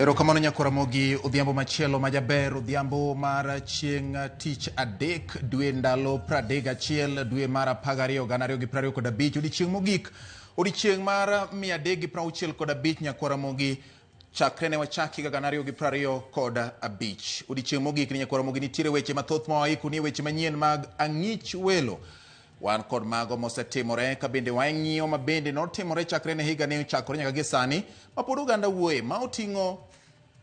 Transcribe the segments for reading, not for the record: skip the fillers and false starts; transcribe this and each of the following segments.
Erokamano nyakoromogi odhiambo machielo majaber odhiambo mar chieng' tich adek dwe ndalo 31 dwe mar 12 2025 odiechieng' mogik odiechieng' mar 365 nyakoromogi chakre ne wachaki 2025 odiechieng' mogik ni nyakoromogi nitiere weche mathoth mawaiku ni weche manyien mag ang'ich welo wan kod mago mosetimore ka bende wang'iyo ma bende notimore chakre ne higa ne chakore nyaka gi sani ma pod oganda wuoye ma oting'o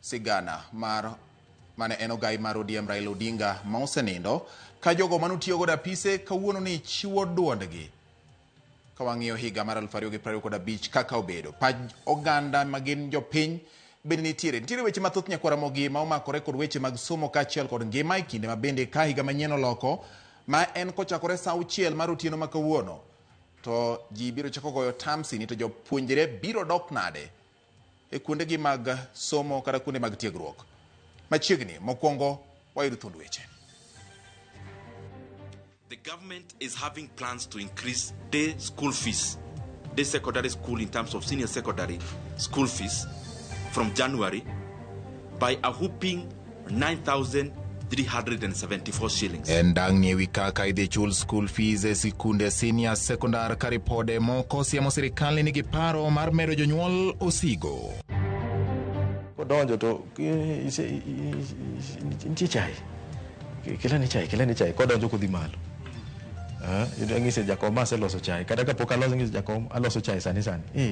sigana mar mane en ogai mar ODM Raila Odinga ma osenindo ka jogo manotiyo godo apise kawuono ni chiwo duondgi ka wang'iyo higa mar 2025 kaka obedo paj oganda magin jopiny bende nitiere weche mathoth nyakoromogi ma omakore kod weche mag somo kaachiel kod ngima e kinde ma bende ka higa manyien oloko ma en kochakore saa 6 mar otieno ma kawuono to ji biro chako goyo tamsi ni to jopuonjre biro dok nade e kuondegi mag somo kata kuonde mag tiegruok machiegni mokwongo wayud thund weche. The government is having plans to increase day school fees, day secondary school in terms of senior secondary school fees from January by a whooping 9,374 shillings. Endang ni wikaka idhi chul school fees e sikunde senior secondary ka ripode moko siemo sirikal nigi paro mar medo jonyuol osigo. Donjo to nitie chai. Kila ni chai kodonjo kodhi malo. Ng'ise jakom aseloso chai kata kapok aloso ng'ise jakom aloso chai sani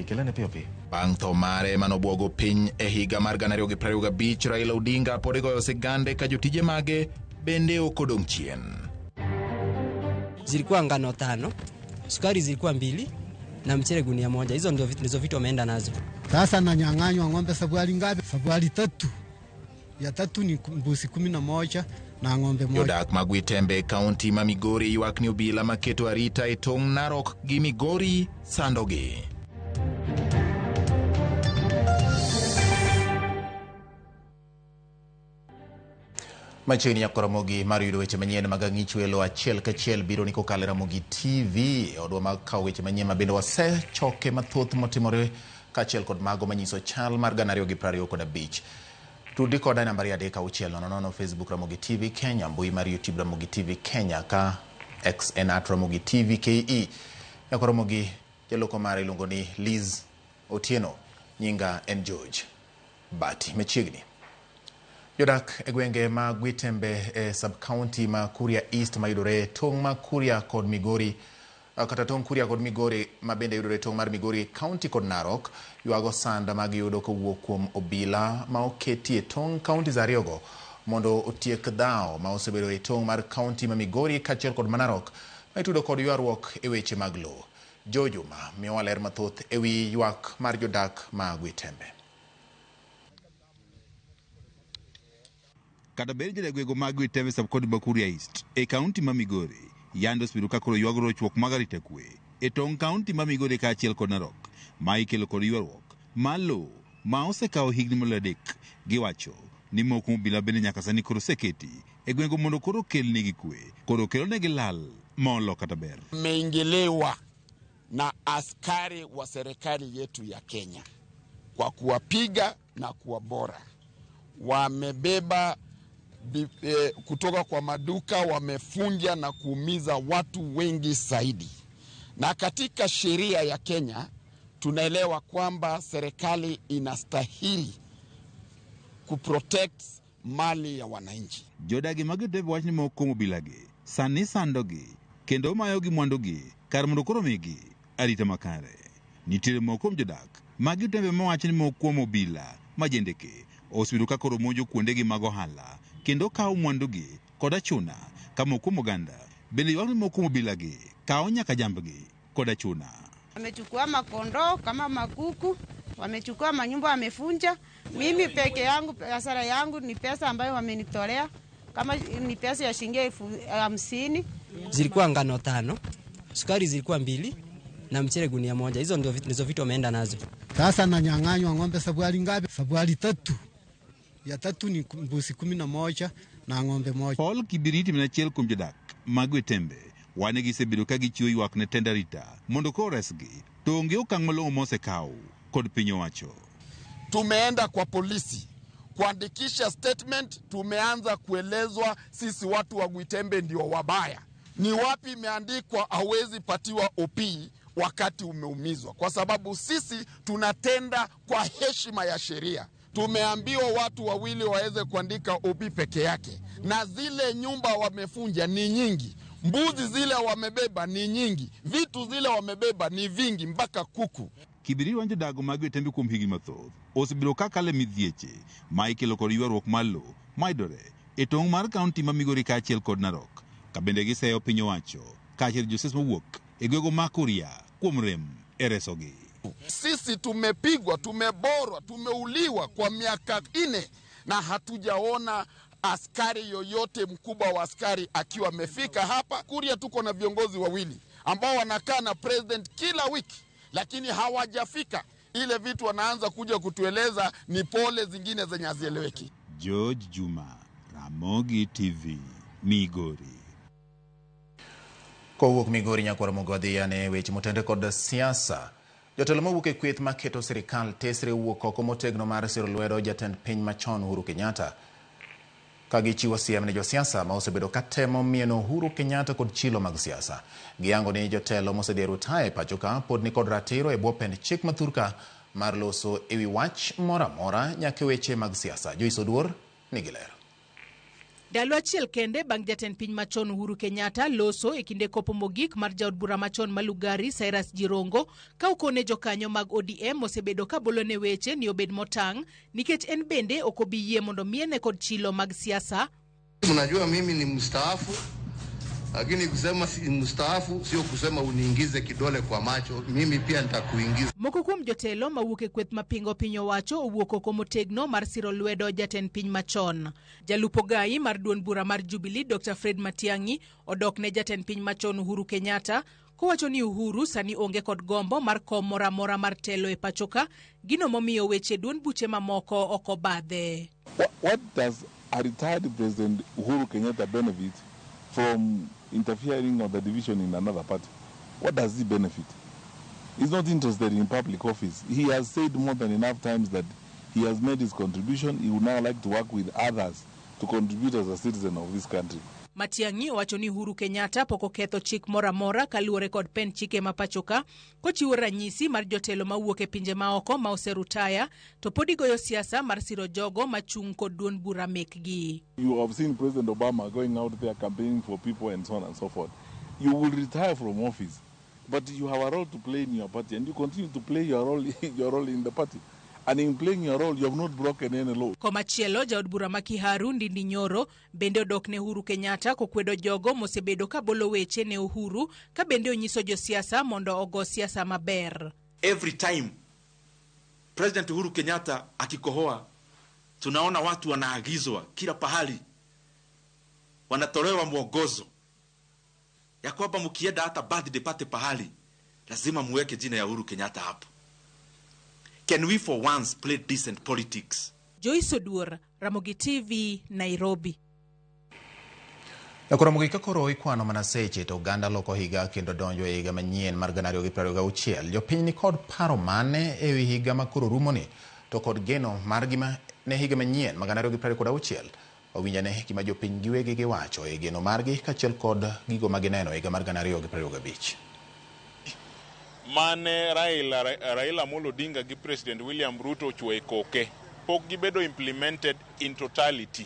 kila ne piyo. Bang' tho mare manobwogo piny e higa mar 2025 Raila Odinga pod igoyo sigande ka jotije mage bende ok odong' chien. Zilikuwa ngano 5, sukari zilikuwa 2 na mchele gunia 1. Hizo ndizo vitu wameenda nazo. Sasa nanyang'anywa ng'ombe sabuali ngapi? Sabuali 3. Ya 3 ni mbuzi 11 na ng'ombe 1. Jodak mag Witembe kaunti ma Migori ywak ni obila maketo arita e tong' Narok gi Migori sandogi. Machiegni nyakoromogi mar yudo weche manyien mag ang'ich welo achiel kachiel biro ni kokalo Ramogi TV odwa mag kawo weche manyien ma bende wasechoke mathoth motimore kaachiel kod mago manyiso chal mar 2025. Tudi koda nambari 360 Facebook Ramogi TV Kenya, mbui mar YouTube Ramogi TV Kenya ka X @Ramogi TV KE. Nyakoromogi jaloko mare iluongo ni Liz Otieno, nyinga en George Bati. Machiegni jodak e gwenge ma Witembe e sub-county ma Kuria East ma yudore tong' ma Kuria kod Migori kata tong' Kuria kod Migori ma bende yudore tong' mar Migori county kod Narok ywago sanda mag yudo kowuok kuom obila ma oketi e tong' counties ariyogo mondo otiek dhao ma osebedo e tong' mar county ma Migori kaachiel kod Narok ma itudo kod ywaruok e weche mag lowo. Jojuma miyowa ler mathoth e wi ywak mar jodak ma Witembe. Kata beri jada gwego mag Witembe sub-county ma Kuria East e county ma Migori yando spiru kakoro ywago rochruok mag arita kwe e tong' county ma Migori kaachiel kod Narok ma ikelo kod ywaruok malo ma osekawo higni moladek giwacho ni moko obila bende nyaka sani koro seketi e gwengo mondo koro kelnegi kwe koro kelonegi lal molo kata ber. Meingelewa na askari wa serikali yetu ya Kenya kwa kuwapiga na kuwabora. Wamebeba kutoka kwa maduka, wamefunja na kuumiza watu wengi zaidi. Na katika sheria ya Kenya tunaelewa kwamba serikali inastahili kuprotect mali ya wananchi. Jodagi mag Witembe wach ni moko mobilage sani sandogi kendo mayogi mwandogi kar mondo koro migi arita makare. Nitiere moko jodak mag Witembe mawach ni moko mobila majendeke osbiru ka koro monjo kuondegi mag ohala kendo kawo mwandugi kod achuna ka moko moganda bende ywak ni moko mobilagi kawo nyaka jambgi kod achuna. Wamechukua makondoo kama makuku, wamechukua manyumba wamefunja. Mimi peke yangu hasara yangu ni pesa ambayo wamenitolea kama ni pesa ya shilingi 50. Zilikuwa ngano 5, sukari zilikuwa 2 na mchele gunia 1. Hizo ndizo vitu wameenda nazo. Sasa nanyang'anywa ng'ombe sabuali ngapi? Sabuali 3. Ya 3 ni mbuzi 11 na ng'ombe 1. Paul Kibiriti mnachiel kuom jodak mag Witembe wane gisebedo ka gichiwo ywak ne tendarita mondo koro resgi to onge okang' malong'o mosekawo kod piny owacho. Tumeenda kwa polisi kuandikisha statement, tumeanza kuelezwa sisi watu wa Gwitembe ndio wabaya. Ni wapi imeandikwa hawezi patiwa OP wakati umeumizwa? Kwa sababu sisi tunatenda kwa heshima ya sheria. Tumeambiwa watu wawili waweze kuandika OP peke yake, na zile nyumba wamefunja ni nyingi, mbuzi zile wamebeba ni nyingi, vitu zile wamebeba ni vingi, mpaka kuku. Kibiri wanje dago mag Gwitembe kuom higni mathoth osebedo kakale midhieche ma ikelo kod ywaruok malo maidore e tong' mar kaunti ma Migori kaachiel kod Narok, ka bende giseyo piny owacho kaachiel josiasa mawuok e gwego ma Kuria kuom rem e resogi. Sisi tumepigwa, tumeborwa, tumeuliwa kwa miaka 4 na hatujaona askari yoyote mkubwa wa askari akiwa amefika hapa. Kuria tuko na viongozi wawili ambao wanakaa na president kila wiki, lakini hawajafika. Ile vitu wanaanza kuja kutueleza ni pole zingine zenye hazieleweki. George Juma, Ramogi TV, Migori. Kowuok Migori nyaka Ramogi wadhi ane weche motende kod siasa. Jotelo mawuok e kweth maketo sirikal tesre wuok oko motegno mar siro lwedo jatend piny machon Uhuru Kenyatta, ka gichiwo siem ne josiasa ma osebedo katemo mieno Uhuru Kenyatta kod chilo mag siasa. Giyango ni jotelo mosedhi rutaya e pacho ka pod ni kod ratiro e bwo pend chik mathurka mar loso ewi wach mora mora nyaka weche mag siasa. Joyce Oduor nigi lero. Ndalo achiel kende bang' jatend piny machon Uhuru Kenyatta loso e kinde kopo mogik mar jaod bura machon Malugari Cyrus Jirongo ka okone jokanyo mag ODM osebedo ka bolone weche ni obed motang' nikech en bende okobiyie mondo miene kod chilo mag siasa. Unajua mimi ni mstaafu, lakini kusema si mstaafu sio kusema uniingize kidole kwa macho, mimi pia nitakuingiza. Moko kuom jotelo mawuok e kweth mapingo piny owacho owuok oko motegno mar siro lwedo jatend piny machon. Jalupo gai mar duond bura mar Jubilee Dr. Fred Matiang'i odok ne jatend piny machon Uhuru Kenyatta kowacho ni Uhuru sani onge kod gombo mar kom mora mora mar telo e pachoka, gino momiyo weche duond buche mamoko oko badhe. What does a retired President Uhuru Kenyatta benefit from interfering on the division in another party? What does he benefit? He's not interested in public office. He has said more than enough times that he has made his contribution. He would now like to work with others to contribute as a citizen of this country. Matiang'i owacho ni Uhuru Kenyatta poko ketho chik mora mora kaluwore kod pen chike mapachoka, kochiwo ranyisi mar jotelo mawuok e pinje maoko ma oserutaya to podi goyo siasa mar siro jogo machung' kod duond bura mekgi. You have seen President Obama going out there campaigning for people and so on and so forth. You will retire from office, but you have a role to play in your party, and you continue to play your role in the party. And in playing your role, you have not broken any law. Komachielo, jaod bura ma Kiharu Ndindi Nyoro bende odok ne Uhuru Kenyatta kokwedo jogo mosebedo ka bolo weche ne Uhuru ka bende onyiso josiasa mondo ogo siasa maber. Every time President Uhuru Kenyatta akikohoa, tunaona watu wanaagizwa kila pahali, wanatolewa mwongozo ya kwamba mkienda hata birthday party pahali lazima muweke jina ya Uhuru Kenyatta hapo. Can we for once play decent politics? Joyce Oduor, Ramogi TV, Nairobi. Ramogi ka koro ikwano mana seche to oganda loko higa kendo donjo e higa manyien mar 2026. Jopiny ni kod paro mane e wi higa ma koro rumoni to kod geno mar gima ne higa manyien ma 2026. Owinjane gima jopiny giwegi giwacho e geno margi kaachiel kod gigo ma gineno e higa mar 2025. Mane Raila Amolo Odinga gi President William Ruto ochwe koke pok gibedo implemented in totality.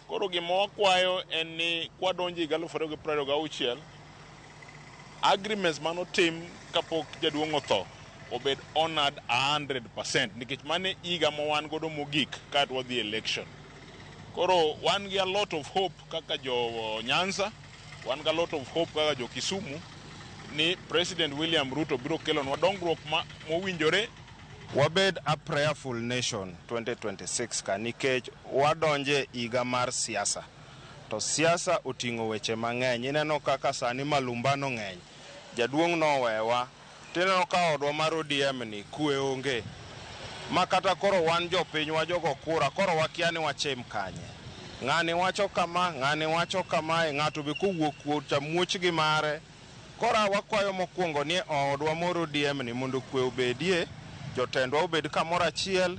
Koro gima wakwayo en ni kwadonjo higa 2026 agreements manotim kapok jaduong' otho obed honored 100% nikech mane higa ma wan godo mogik ka wadhi election. Koro wan gi a lot of hope kaka jo Nyanza, wan gi a lot of hope kaka jo Kisumu ni President William Ruto biro kelonwa dongruok mowinjore. Wabed a prayerful nation 2026 ka nikech wadonje higa mar siasa. To siasa oting'o weche mang'eny. Ineno kaka sani malumbano ng'eny. Jaduong' nowewa. Tineno ka odwa mar ODM ni kwe onge. Makata koro wan jopiny wa jogo kura koro wakia ni wachem kanye. Ng'ani wacho kama, ng'ani wacho kama, ng'ato be kowuok kuom muochgi mare. Kora wakwayo mokwongo ni odwa moro ODM ni mondo kwe obedie, jotendwa obed kamoro achiel,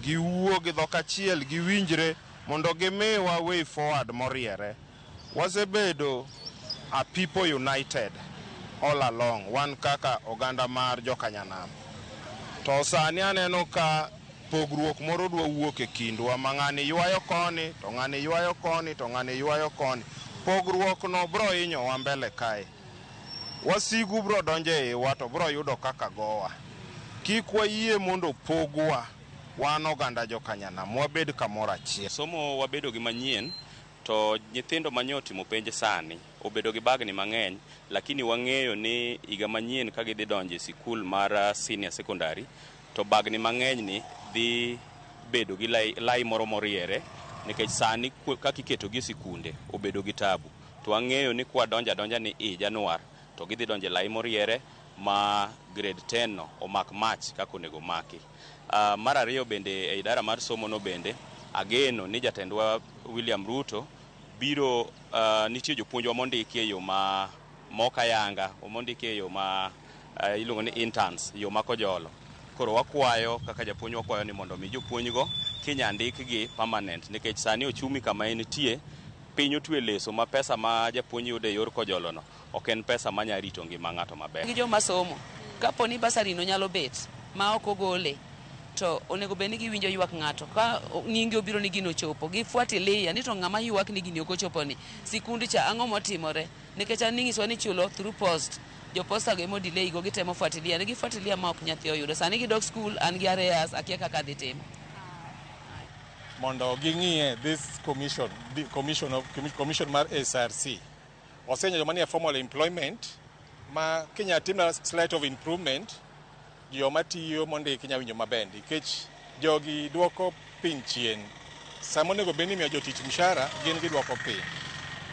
giwuo gi dhok achiel giwinjre mondo gimiwa way forward moriere. Wasebedo a people united all along, wan kaka oganda mar jokanyanam. To sani aneno ka pogruok moro dwa wuok e kindwa, ma ng'ani ywayo koni to ng'ani ywayo koni to ng'ani ywayo koni. Pogruok no bro hinyowa mbele kae. Wasigu bro donje iwa to bro yudo kaka gowa. Kik wayie mondo pogwa wan oganda jokanyanam, wabed kamoro achiel. Somo wabedo gi manyien, to nyithindo manyotimo penj sani obedo gi bagni mang'eny, lakini wang'eyo ni higa manyien ka gidhi donjo e sikul mar senior secondary, to bagni mang'eny ni dhi bedo gi lai moro moriere, nikech sani kaka iketo gi sikunde obedo gi tabu. To wang'eyo ni kwa donja ni Januar to gidhi donjo lai moriere ma grade 10 no omak mach kako onego maki. Mar ariyo bende e idara mar somo no bende ageno ni jatendwa William Ruto biro nitie jopuonjwa mondiki e yo ma mokayanga, mondiki e yo ma iluongo ni interns, yo ma kojolo. Koro wakwayo kaka japuonj wakwayo ni mondo mi jopuonjgo kinya ndikgi permanent, nikech sani ochumi kama entie piny otwe leso ma pesa ma japuonj yude yor kojolo no ok en pesa manya rito ngima ng'ato maber. Gi joma somo kapo ni basari no nyalo bet ma ok ogole, to onego bed ni giwinjo ywak ng'ato. Ka nyingi obiro ni gino chopo, gifuatilia ni to ng'ama ywak ni gini ok ochopo ni sikundi cha ang'o motimore, nikech aning'iswa ni chulo through post. Jo posta go emo delay go gitemo fuatilia, ne gifuatilia ma ok nyathi oyudo. Sani gidok school an gi arrears akia kaka dhi timo. Mondo ging'iye this commission mar SRC osenyo joma nie formal employment ma Kenya timna slight of improvement, joma tiyo mondo Kenya winjo maber, nikech jogi duoko piny chien. Sama onego bed ni miyo jotich mshahara gin gidwoko piny.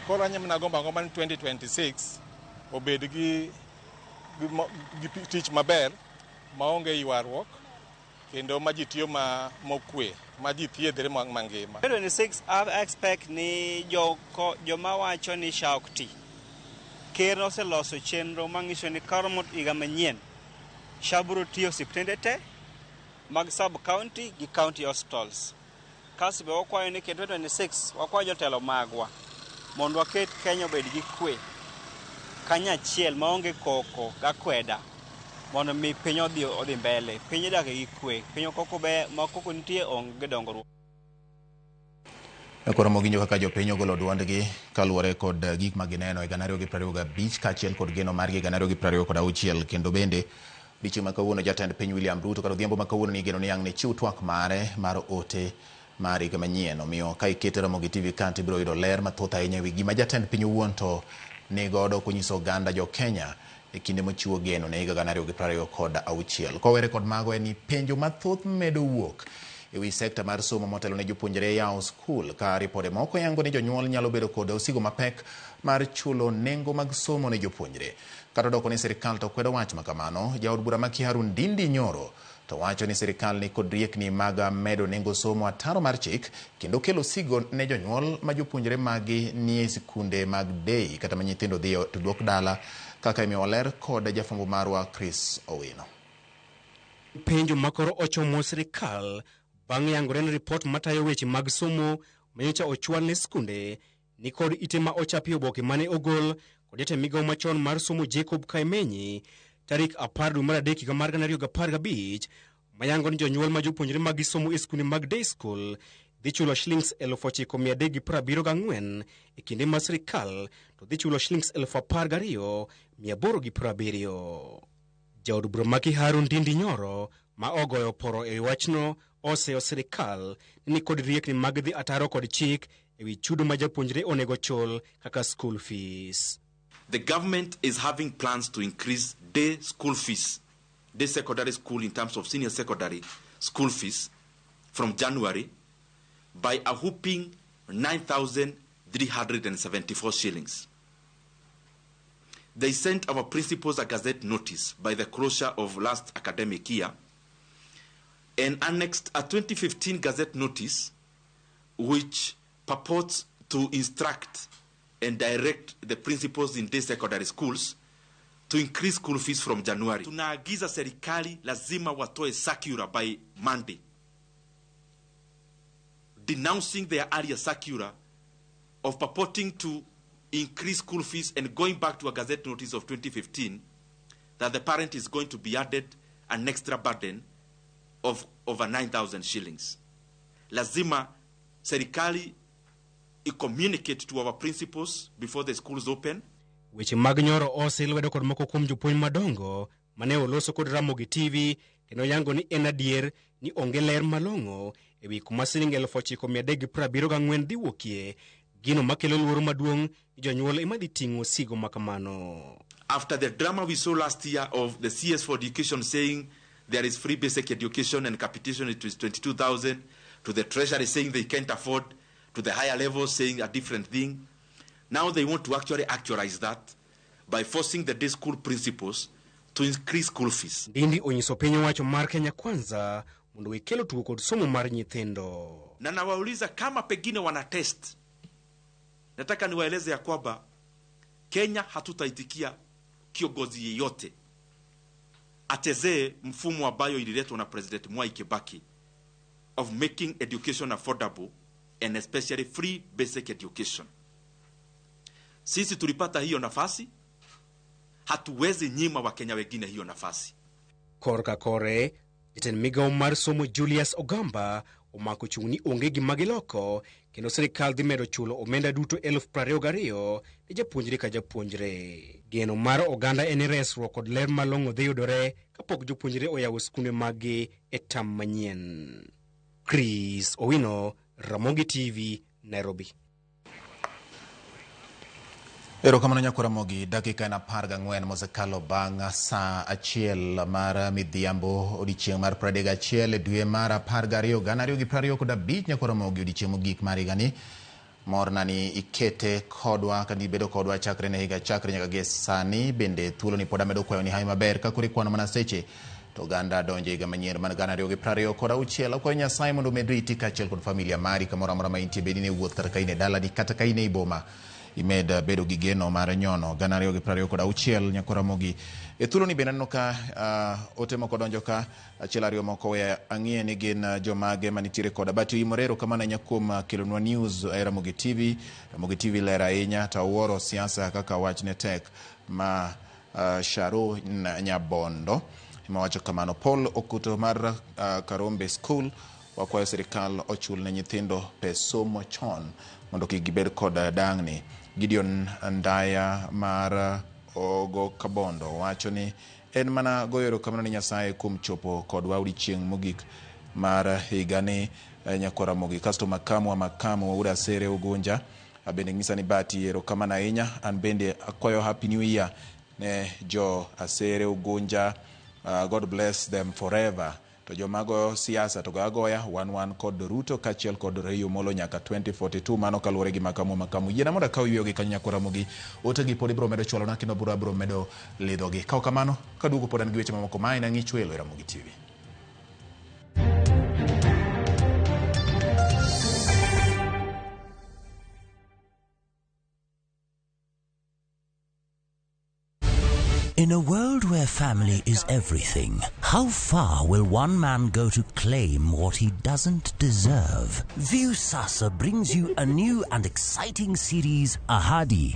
Koro anyamna gomba ni 2026 obed gi tich maber maonge ywaruok kendo ma ji tiyo mokwe, ma ji thiedhre mangima. 2026 I expect ni joma wacho ni Shaukti ker oseloso chenro mang'iso ni karomot higa manyien shaburo tiyo osiptende te mag sub county gi county hospitals. Kaso be wakwayo ni 2026 wakwayo jotelo magwa mondo waket Kenya obed gi kwe kanyachiel maonge koko gakweda, mondo mi piny odhi mbele, piny dak gi kwe, piny koko be makoko nitie onge dongruok. Koro moginjo kaka jopiny ogolo duondgi kaluwore kod gik ma gineno e 2025 kaachiel kod geno margi 2026, kendo bende odiechieng' ma kawuono jatend piny William Ruto kar odhiambo ma kawuono ni geno ni ang' ne chiw twak mare mar ote mar higa manyien. Omiyo ka ikete Ramogi TV kanti biro yudo ler mathoth ahinya ewi gima jatend piny owuon to ni godo kunyiso oganda jo Kenya e kinde mochiwo geno ne higa 2026. Kowere kod mago en ni penjo mathoth medo wuok ewi sekta mar somo motelo ne jopuonjre yawo skul, ka ripode moko yango ni jonyuol nyalo bedo kod osigo mapek mar chulo nengo mag somo ne jopuonjre. Kata doko ni sirikal to kwedo wach makamano, jaod bura ma Kiharu Ndindi Nyoro to wacho ni sirikal ni kod riekni mag medo nengo somo ataro mar chik kendo kelo sigo ne jonyuol ma jopuonjre magi nie sikunde mag dei kata ma nyithindo dhi to duok dala, kaka imiyo ler kod jafwambo marwa Chris Owino. Penjo makoro ochomo sirikal bang' yangore ni ripot matayo weche mag somo manyocha ochwal ne skunde ni kod ite ma ochapi oboke mane ogol kod jatend migawo machon mar somo Jacob Kaimenyi tarik 10 dwe mar adek higa mar 2015 mayango ni jonyuol ma jopuonjre mag somo e skunde mag day school dhi chulo shillings 9,374 e kinde ma sirikal to dhi chulo shillings 12,870. Jaod bura ma Kiharu Ndindi Nyoro ma ogoyo poro e wachno oseyo sirikal ni kod riekni mag dhi ataro kod chik ewi chudo ma japuonjre onego chul kaka school fees. The government is having plans to increase day school fees, day secondary school in terms of senior secondary school fees from January by a whopping 9,374 shillings. They sent our principals a gazette notice by the closure of last academic year and annexed a 2015 gazette notice which purports to instruct and direct the principals in day secondary schools to increase school fees from January. Tunaagiza serikali lazima watoe circular by Monday denouncing their earlier circular of purporting to increase school fees and going back to a Gazette notice of 2015 that the parent is going to be added an extra burden of over 9,000 shillings. Lazima serikali communicate to our principals before the schools open. Weche mag nyoro oselwedo kod moko kuom jopuonj madongo mane oloso kod Ramogi TV kendo yango ni en adier ni onge ler malong'o ewi kuma siling 9,374 dhi wuokie, gino makelo luoro maduong' ni jonyuol ema dhi ting'o sigo makamano. After the drama we saw last year of the CS for Education saying there is free basic education and capitation it is 22,000, to the Treasury saying they can't afford, to the higher levels saying a different thing. Now they want to actually actualize that by forcing the day school principals to increase school fees. Ndindi onyiso piny owacho mar Kenya Kwanza mondo wekelo tugo kod somo mar nyithindo. Na nawauliza kama pengine wana test. Nataka niwaeleze ya kwamba Kenya hatutaitikia kiongozi yeyote atezee mfumo ambayo ililetwa na President Mwai Kibaki of making education affordable and especially free basic education. Sisi tulipata hiyo nafasi, hatuwezi nyima wa Kenya wengine hiyo nafasi. Korka kore, jatend migao mar somo Julius Ogamba omako chung' ni onge gima giloko kendo sirikal dhi medo chulo omenda duto 22,000 ne japuonjre ka japuonjre. Geno mar oganda en resruok kod ler malong'o dhi yudore kapok jopuonjre oyawo skunde maggi e tam manyien. Chris Owino, Ramogi TV, Nairobi. Erokamano nyakora Ramogi, dakika na 14 mosekalo bang' saa 1 mar midhiambo odiechieng' mar 31 dwe mar 12 2025 nyakora Ramogi odiechieng' mogik mar higani. Morna ni ikete kodwa kandi bedo kodwa chakre ne higa chakre nyaka gi sani, bende thuolo ni pod amedo kwayo ni hai maber ka kuri kwano mana seche to ganda donje higa manyien man 2026 akwayo Nyasaye mondo med riti kaachiel kod familia mari kamoro amora ma intie, bedi ne wuoth kata ka in e dalani kata ka in e boma, imed bedo gi geno mar nyono 2026 nyakora Ramogi. E thuolo ni bende aneno ka ote moko donjo ka, achiel ariyo moko we ang'ie ni gin jomage manitiere koda bati imorero kama na nyakuom kelonwa news e Ramogi TV. Ramogi TV ler ahinya to wuoro siasa kaka wachne tek ma Sharo Nyabondo imawacho kamano. Paul Okuto mar Karombe School wakwayo sirikal ochul ne nyithindo pes somo chon mondo kik gibed kod dang'ni. Gideon Ndaya mar Ogo Kabondo wacho ni en mana goyero kamano ni Nyasaye kuom chopo kod odiechieng' mogik mar higani nyakora Ramogi. Kasto makamu wa Asere Ugunja bende ng'isa ni bati erokamano ahinya. An bende akwayo happy new year ne jo Asere Ugunja. God bless them forever. To jomago siasa to goya wan kod Ruto kachiel kod Raio Molo nyaka 2042 mano kaluwore gi makamu yiena mondo kaw wiyogi kanyo nyakora Ramogi. Ote gi pod ibro medo chwalo na kendo bro medo lidhogi. Kaw kamano kaduogo pod an gi weche mamoko ma ina ng'ich welo e Ramogi TV. In a world where family is everything, how far will one man go to claim what he doesn't deserve? View Sasa brings you a new and exciting series, Ahadi.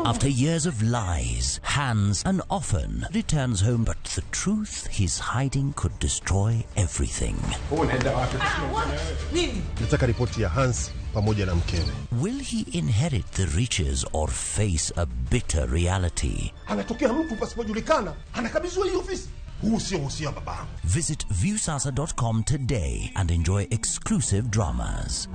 After years of lies, Hans, and often returns home, but the truth he's hiding could destroy everything. Nataka ripoti ya Hans pamoja na mkewe. Will he inherit the riches or face a bitter reality? Anatokea mtu pasipojulikana, anakabidhiwa hii ofisi. Huu sio baba. Visit viewsasa.com today and enjoy exclusive dramas.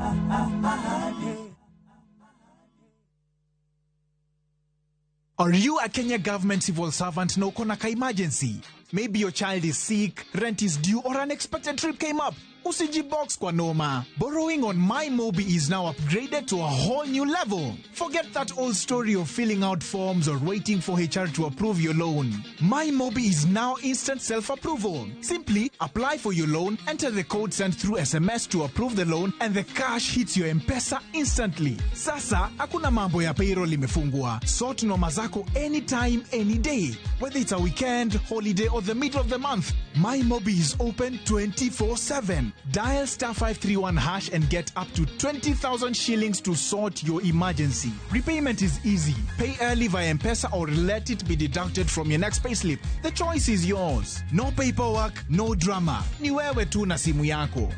Are you a Kenya government civil servant na uko na ka emergency? Maybe your child is sick, rent is due, or unexpected trip came up. Usijibox kwa noma. Borrowing on MyMobi is now upgraded to a whole new level. Forget that old story of filling out forms or waiting for HR to approve your loan. MyMobi is now instant self-approval. Simply apply for your loan, enter the code sent through SMS to approve the loan, and the cash hits your M-Pesa instantly. Sasa, hakuna mambo ya payroll imefungwa. Sort noma zako anytime, any day. Whether it's a weekend, holiday, or the middle of the month, MyMobi is open 24/7. Dial star 531 hash and get up to 20,000 shillings to sort your emergency. Repayment is easy. Pay early via M-Pesa or let it be deducted from your next payslip. The choice is yours. No paperwork, no drama. Ni wewe tu na simu yako.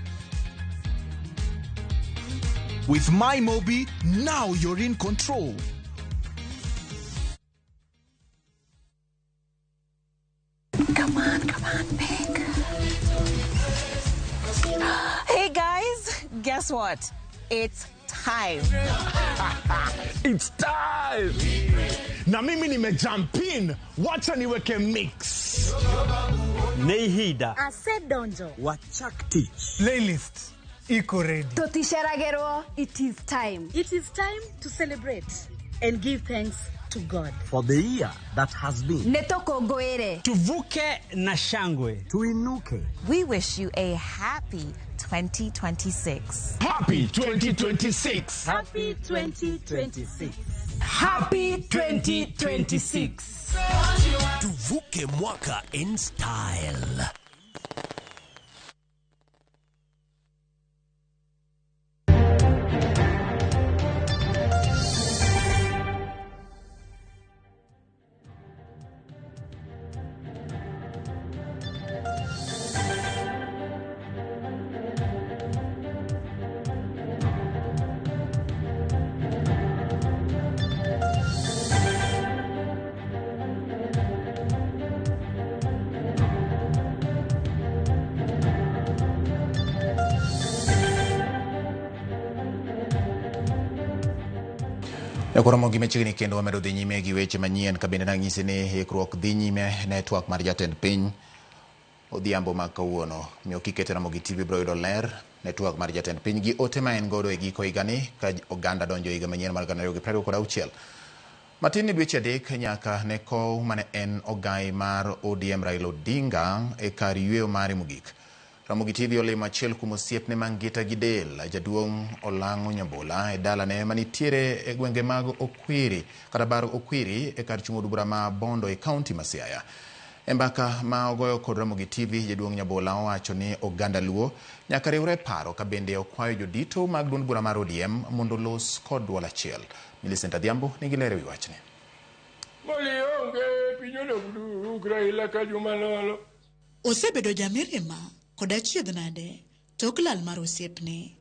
With MyMobi, now you're in control. Come on, Peg. Hey guys, guess what? It's time. It's time. Na mimi nimejump in. Wacha niweke mix. Neihida. Asedonjo. Wachakti. Playlist. Iko ready. Totisharagero, it is time. It is time to celebrate and give thanks to God. For the year that has been. Netoko goere. Tuvuke na shangwe. Tuinuke. We wish you a happy 2026. Happy 2026. Happy 2026. Happy 2026. Tuvuke mwaka in style. Koromogi machiegni kendo wamedo dhi nyime gi weche manyien kabende nang'isi ni ikruok dhi nyime network mar jatend piny odhiambo ma kawuono. Miyo kikete Ramogi TV biro yudo ler network mar jatend piny gi ote ma en godo e giko higani ka oganda donjo higa manyien mar 2026. Matin ni dweche adek nyaka ne kow mane en ogai mar ODM Raila Odinga e kar yweyo mare mogik. Ramogi TV olimo achiel kuom osiepne mangita gi del jaduong' Olango Nyabola e dalane manitiere e gwenge mag Okwiri kata bar Okwiri e kar chung' od bura ma Bondo e kaunti ma Siaya. E mbaka ma ogoyo kod Ramogi TV, jaduong' Nyabola owacho ni oganda Luo nyaka riwre paro ka bende okwayo jodito mag duond bura mar ODM mondo los kod duol achiel. Millicent Adhiambo nigi ler ewi wachni. Raila ka juma lolo. Osebedo jamirima kod achiedh nade tok lal mar osiepne.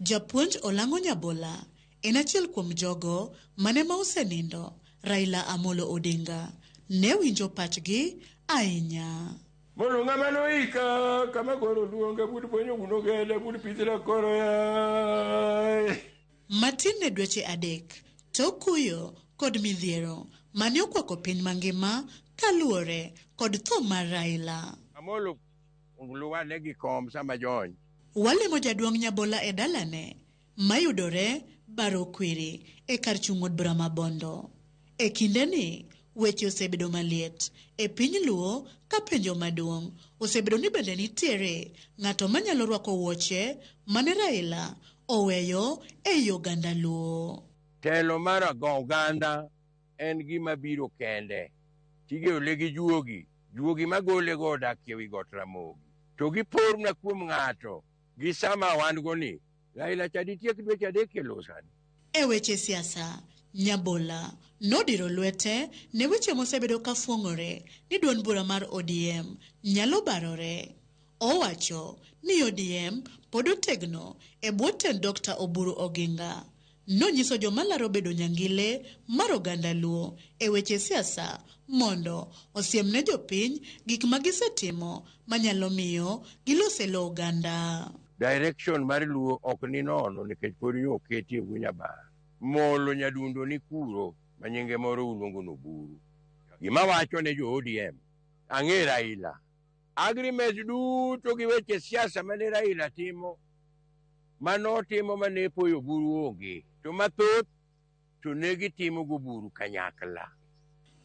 Japuonj Olango Nyabola en achiel kuom jogo mane ma osenindo Raila Amolo Odinga ne winjo pachgi ahinya. Mono ng'ama noika kama goro luonga budi ponyo guno gele budi pithila koro ya. Matin ne dweche adek tok kuyo kod midhiero mane okwako piny mangima kaluore kod tho mar Raila. Amolo ungluwa negi kom sama jony. Walimo jaduong' Nyabola e dalane mayudore Baro Kwiri e kar chung' od bura ma Bondo. E kindeni weche osebedo maliet e piny Luo ka penjo maduong' osebedo ni bende nitiere ng'ato manyalo rwako wuoche mane Raila oweyo e Uganda Luo. Telo mar oganda en gima biro kende. Tige olegi juogi magole go dak ewi got Ramogi. To gipor na kuom ng'ato gi sama wan go ni Raila chadi tiek dweche adek e losani. E weche siasa, Nyabola nodiro lwete ne weche mosebedo ka fuong'ore ni duond bura mar ODM nyalo barore. Owacho ni ODM pod otegno e bwo tend Dr. Oburu Oginga. Nonyiso joma laro bedo nyangile mar oganda Luo e weche siasa mondo osiem ne jopiny gik magisetimo manyalo miyo gilose lo oganda. Direction mar Luo ok ni nono nikech pod yo oketi e Nyabar. Molo nyadundo ni kuro manyinge moro uluongo no Oburu. Gima wacho ne jo ODM ang'e Raila. Agreement duto gi weche siasa mane Raila timo manotimo mane poyo Oburu onge. To mathoth to ne gitimo go Oburu kanyakla.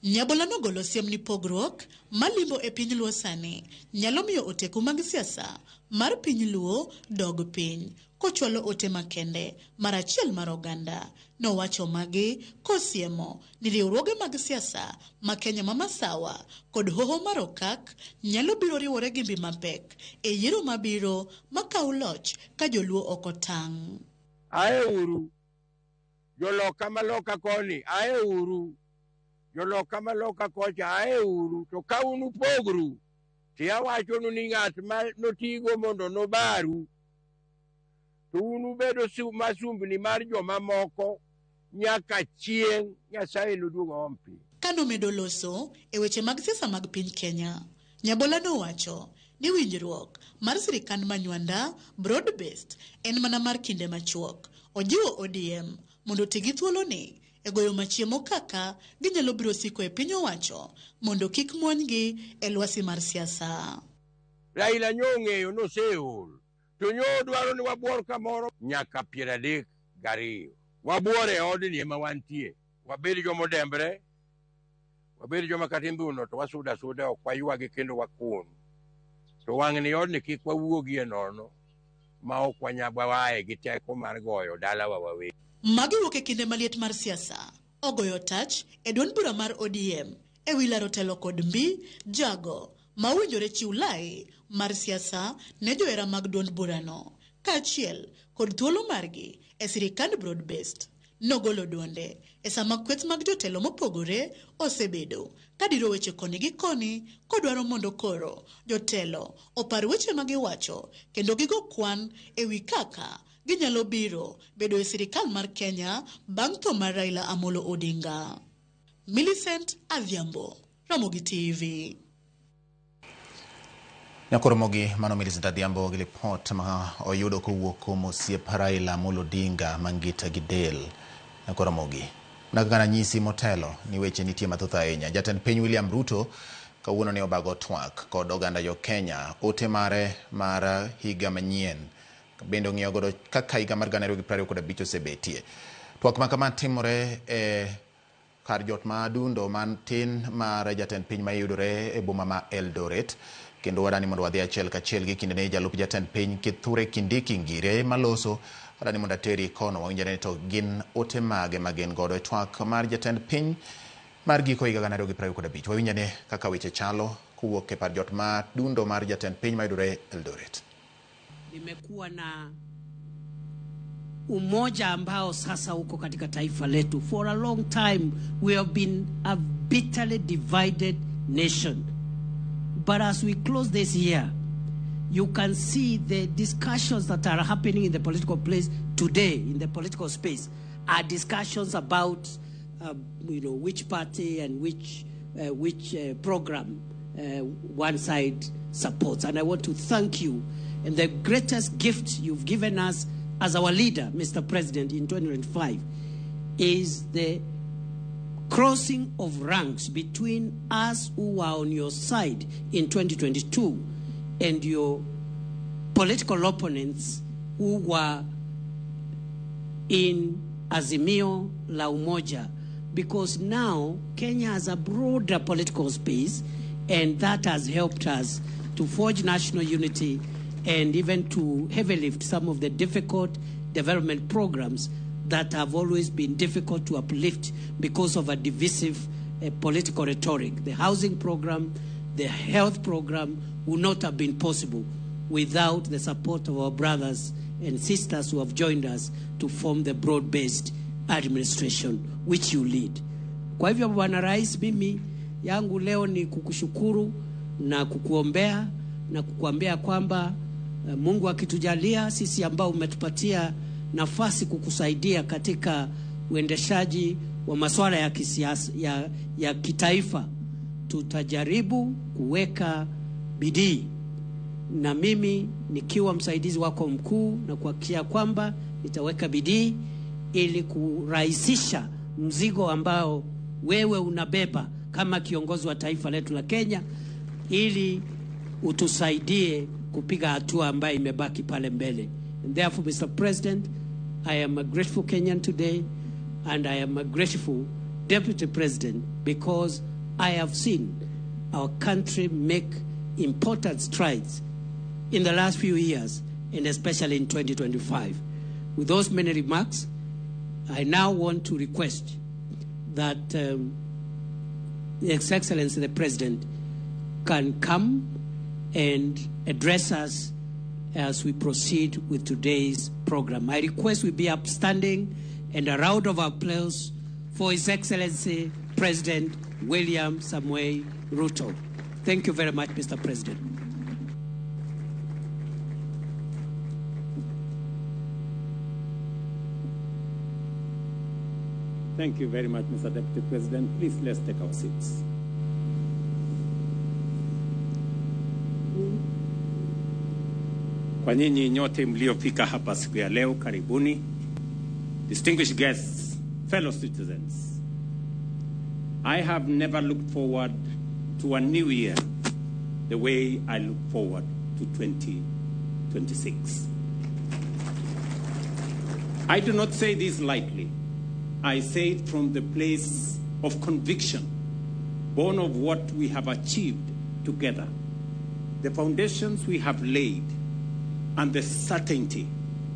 Nyabola nogolo siem ni pogruok malimbo e piny Luo sani nyalo miyo oteku mag siasa mar piny Luo dog piny kochwalo ote makende mar achiel mar oganda. Nowacho magi kosiemo ni riwruoge mag siasa ma Kenya ma Masawa kod hoho mar okak nyalo biro riwore gi mbi mapek e yiero mabiro makaw loch ka joluo okotang'. Ae uru joloka maloka koni, ae uru joloka maloka kocha, ae uru to ka unu pogru tia wacho ni ng'at ma notigo mondo nobaru to unu bedo masumbni mar joma moko nyaka chieng' Nyasaye noduogo ompi. Kanomedo loso e weche mag siasa mag piny Kenya, Nyabola nowacho ni winjruok mar sirikand manywanda broad based en mana mar kinde machuok. Ojiwo ODM mondo tigi thuolo ni e goyo machiemo kaka ginyalo biro siko e piny owacho mondo kik muonygi e lwasi mar siasa. Raila nyong'eyo noseol to nyo dwaro ni wabuor kamoro nyaka 32. Wabuor e odni ema wantie. Wabed jomodembre, wabed joma katindhuno to wasuda ok waywagi kendo wakun. To wang' ni odni kik wawuogie nono ma ok wanyaba wae gi teko mar goyo dalawa wawe. Magi wuok e kinde maliet mar siasa. Ogoyo tach e duond bura mar ODM e wi laro telo kod mbi jago ma owinjore chiw lai mar siasa ne johera mag duond burano kaachiel kod thuolo margi e sirikand broad based. Nogolo duonde e sama kweth mag jotelo mopogore osebedo kadiro weche koni gi koni kodwaro mondo koro jotelo opar weche magiwacho kendo gigo kwan e wi kaka ginyalo biro bedo e sirikal mar Kenya bang' tho mar Raila Amolo Odinga. Millicent Adhiambo, Ramogi TV. Nyakoromogi mano Millicent Adhiambo gi lipot ma oyudo kowuok kuom osiep Raila Amolo Odinga Mangita Gidel. Nyakoromogi nakana nyisi motelo ni weche nitie mathoth ahinya. Jatend piny William Ruto kawuono ne obago twak kod oganda jo Kenya ote mare mar higa manyien bende ong'iyo godo kaka higa mar 2025 osebetie. Twak ma kama timore e kar jot madundo mantin mar jatend piny ma yudore e boma ma Eldoret kendo wadani mondo wadhi achiel kachiel gi kinde ne jalup jatend piny Kithure Kindiki Ngire maloso wadani mondo ateri kono wawinjane to gin ote mage magen godo e twak mar jatend piny mar giko higa 2025. Wawinjane kaka weche chalo kuwuok e par jot madundo mar jatend piny ma yudore Eldoret. Nimekuwa na umoja ambao sasa uko katika taifa letu. For a long time we have been a bitterly divided nation. But as we close this year, you can see the discussions that are happening in the political place today, in the political space, are discussions about which party and which program one side supports. And I want to thank you. And the greatest gift you've given us as our leader, Mr. President, in 2025 is the crossing of ranks between us who are on your side in 2022 and your political opponents who were in Azimio la Umoja. Because now Kenya has a broader political space, and that has helped us to forge national unity and even to heavy lift some of the difficult development programs that have always been difficult to uplift because of a divisive political rhetoric. The housing program, the health program would not have been possible without the support of our brothers and sisters who have joined us to form the broad-based administration which you lead. Kwa hivyo Bwana Rais, mimi yangu leo ni kukushukuru na kukuombea na kukuambia kwamba Mungu akitujalia sisi ambao umetupatia nafasi kukusaidia katika uendeshaji wa masuala ya kisiasa ya kitaifa, tutajaribu kuweka bidii, na mimi nikiwa msaidizi wako mkuu na kuhakikisha kwamba nitaweka bidii ili kurahisisha mzigo ambao wewe unabeba kama kiongozi wa taifa letu la Kenya, ili utusaidie kupiga hatua ambayo imebaki pale mbele. And therefore, Mr. President, I am a grateful Kenyan today, and I am grateful Deputy President, because I have seen our country make important strides in the last few years, and especially in 2025. With those many remarks, I now want to request that His Excellency the President can come and address us as we proceed with today's program. I request we be upstanding and a round of applause for His Excellency President William Samoei Ruto. Thank you very much, Mr. President. Thank you very much, Mr. Deputy President. Please, let's take our seats. Kwa nyinyi nyote mliofika hapa siku ya leo, karibuni. Distinguished guests, fellow citizens, I have never looked forward to a new year the way I look forward to 2026. I do not say this lightly. I say it from the place of conviction, born of what we have achieved together, the foundations we have laid, and the certainty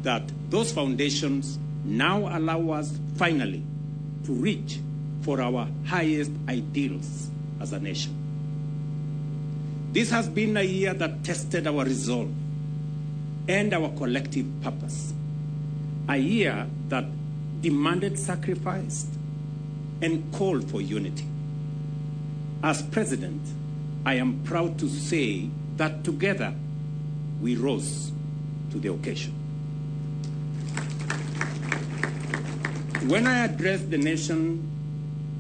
that those foundations now allow us finally to reach for our highest ideals as a nation. This has been a year that tested our resolve and our collective purpose, a year that demanded sacrifice and called for unity. As president, I am proud to say that together we rose to the occasion. When I addressed the nation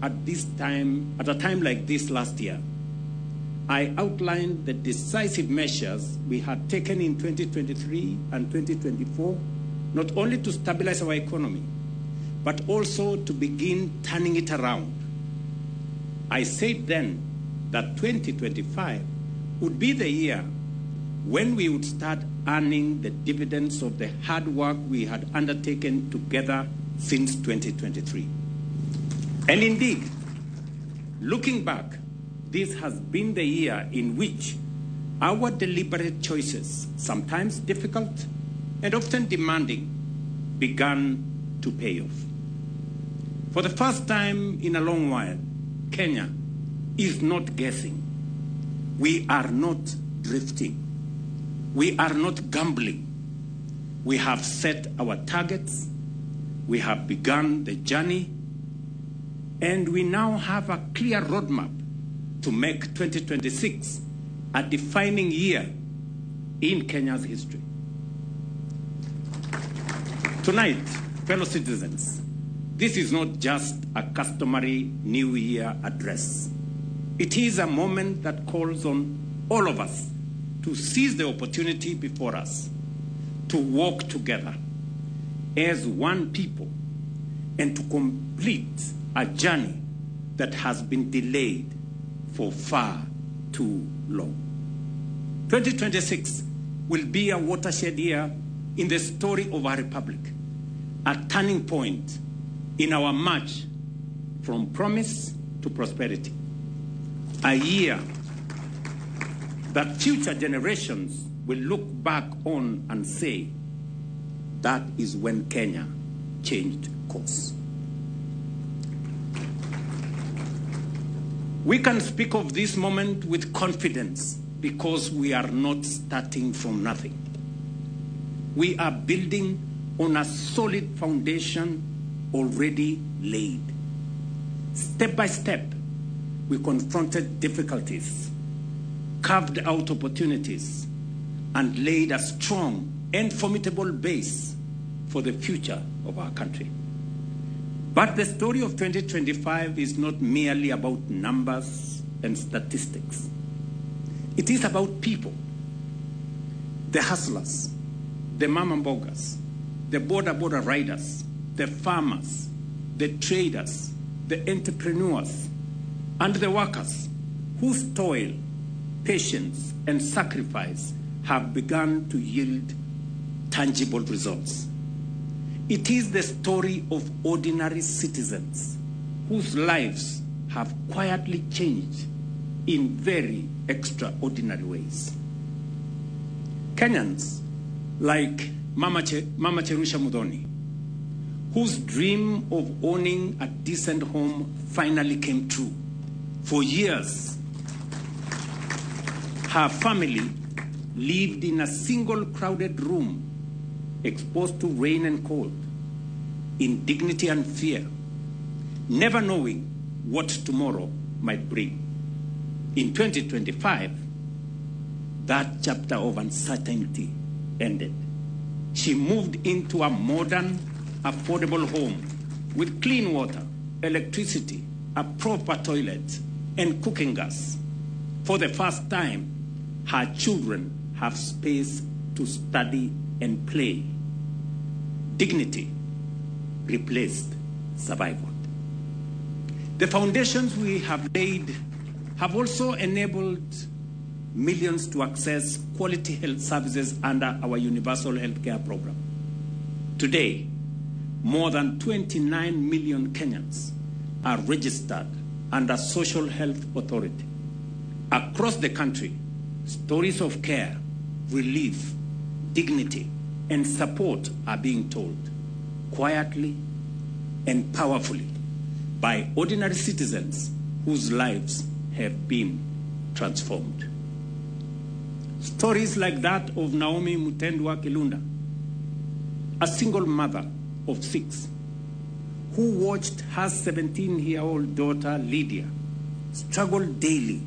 at a time like this last year, I outlined the decisive measures we had taken in 2023 and 2024, not only to stabilize our economy, but also to begin turning it around. I said then that 2025 would be the year when we would start earning the dividends of the hard work we had undertaken together since 2023. And indeed, looking back, this has been the year in which our deliberate choices, sometimes difficult and often demanding, began to pay off. For the first time in a long while, Kenya is not guessing. We are not drifting. We are not gambling. We have set our targets. We have begun the journey. And we now have a clear roadmap to make 2026 a defining year in Kenya's history. Tonight, fellow citizens, this is not just a customary New Year address. It is a moment that calls on all of us to seize the opportunity before us, to walk together as one people, and to complete a journey that has been delayed for far too long. 2026 will be a watershed year in the story of our republic, a turning point in our march from promise to prosperity, a year that future generations will look back on and say, that is when Kenya changed course. We can speak of this moment with confidence because we are not starting from nothing. We are building on a solid foundation already laid. Step by step, we confronted difficulties, carved out opportunities, and laid a strong and formidable base for the future of our country. But the story of 2025 is not merely about numbers and statistics. It is about people, the hustlers, the mama mbogas, the border riders, the farmers, the traders, the entrepreneurs, and the workers whose toil, patience, and sacrifice have begun to yield tangible results. It is the story of ordinary citizens whose lives have quietly changed in very extraordinary ways. Kenyans like Mama Cherusha Mudhoni, whose dream of owning a decent home finally came true. For years, her family lived in a single crowded room, exposed to rain and cold, in dignity and fear, never knowing what tomorrow might bring. In 2025, that chapter of uncertainty ended. She moved into a modern, affordable home with clean water, electricity, a proper toilet, and cooking gas. For the first time, her children have space to study and play. Dignity replaced survival. The foundations we have laid have also enabled millions to access quality health services under our universal health care program. Today, more than 29 million Kenyans are registered under Social Health Authority. Across the country, stories of care, relief, dignity, and support are being told quietly and powerfully by ordinary citizens whose lives have been transformed. Stories like that of Naomi Mutendwa Kilunda, a single mother of 6, who watched her 17-year-old daughter Lydia struggle daily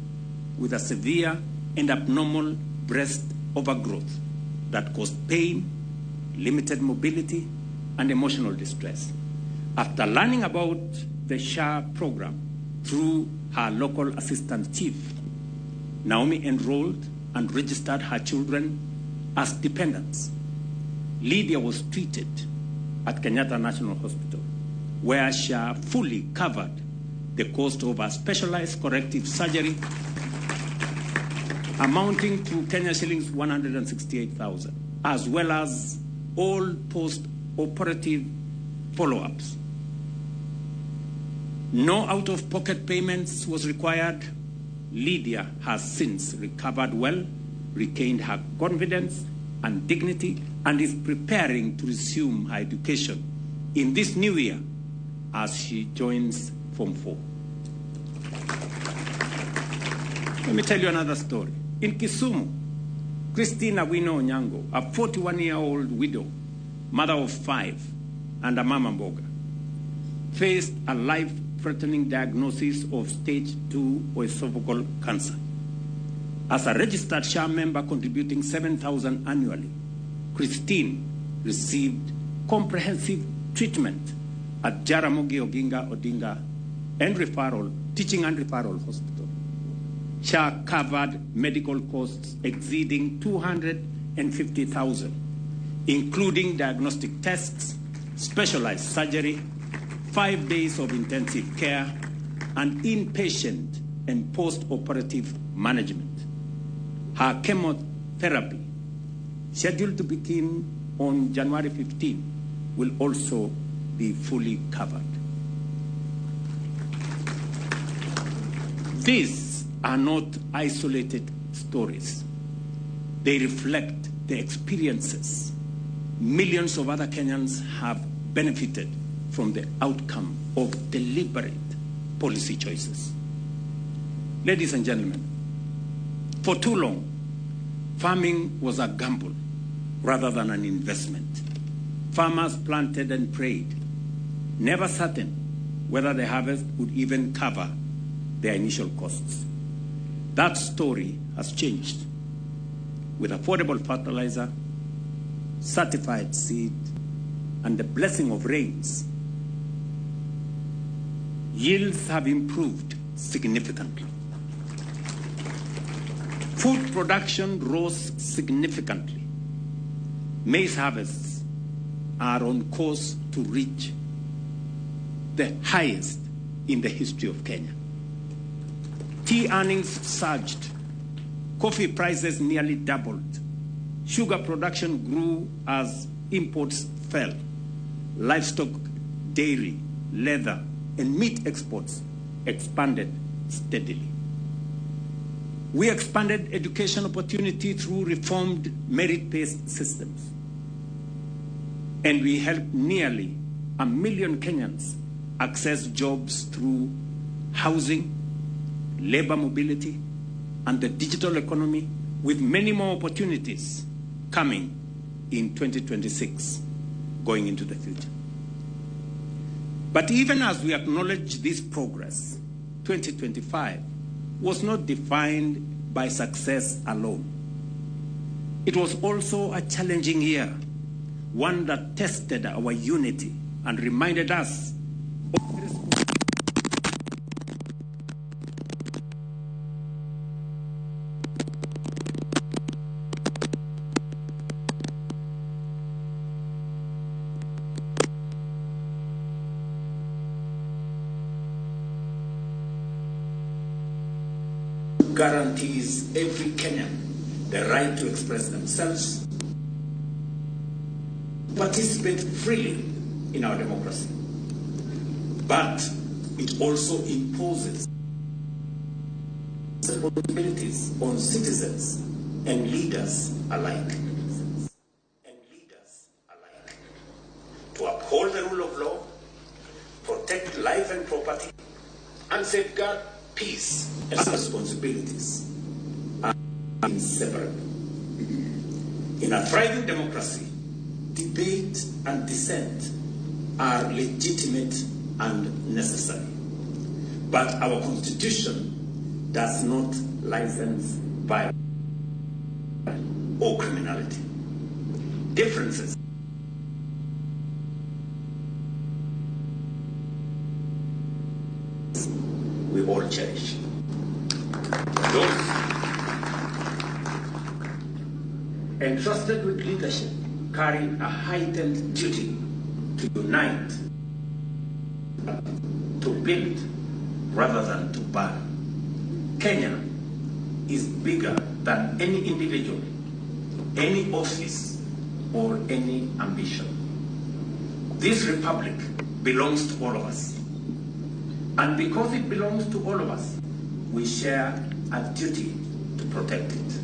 with a severe and abnormal breast overgrowth that caused pain, limited mobility, and emotional distress. After learning about the SHA program through her local assistant chief, Naomi enrolled and registered her children as dependents. Lydia was treated at Kenyatta National Hospital, where SHA fully covered the cost of a specialized corrective surgery amounting to Kenya shillings 168,000, as well as all post-operative follow-ups. No out-of-pocket payments was required. Lydia has since recovered well, regained her confidence and dignity, and is preparing to resume her education in this new year as she joins Form 4. Let me tell you another story. In Kisumu, Christina Wino Onyango, a 41-year-old widow, mother of 5, and a mama mboga, faced a life-threatening diagnosis of stage 2 esophageal cancer. As a registered SHA member contributing 7,000 annually, Christine received comprehensive treatment at Jaramogi Oginga Odinga Teaching and Referral Hospital. SHA covered medical costs exceeding 250,000, including diagnostic tests, specialized surgery, 5 days of intensive care, and inpatient and post-operative management. Her chemotherapy, scheduled to begin on January 15, will also be fully covered. These are not isolated stories. They reflect the experiences millions of other Kenyans have benefited from the outcome of deliberate policy choices. Ladies and gentlemen, for too long, farming was a gamble rather than an investment. Farmers planted and prayed, never certain whether the harvest would even cover their initial costs. That story has changed. With affordable fertilizer, certified seed, and the blessing of rains, yields have improved significantly. Food production rose significantly. Maize harvests are on course to reach the highest in the history of Kenya. Tea earnings surged. Coffee prices nearly doubled. Sugar production grew as imports fell. Livestock, dairy, leather, and meat exports expanded steadily. We expanded education opportunity through reformed merit-based systems. And we helped nearly 1 million Kenyans access jobs through housing, labor mobility, and the digital economy, with many more opportunities coming in 2026, going into the future. But even as we acknowledge this progress, 2025 was not defined by success alone. It was also a challenging year, one that tested our unity and reminded us of the guarantees every Kenyan the right to express themselves, participate freely in our democracy. But it also imposes responsibilities on citizens and leaders alike. To uphold the rule of law, protect life and property, and safeguard peace and responsibilities are inseparable. In a thriving democracy, debate and dissent are legitimate and necessary. But our Constitution does not license violence or criminality. Differences we all cherish. Those entrusted with leadership carry a heightened duty to unite, to build rather than to burn. Kenya is bigger than any individual, any office, or any ambition. This republic belongs to all of us. And because it belongs to all of us, we share a duty to protect it.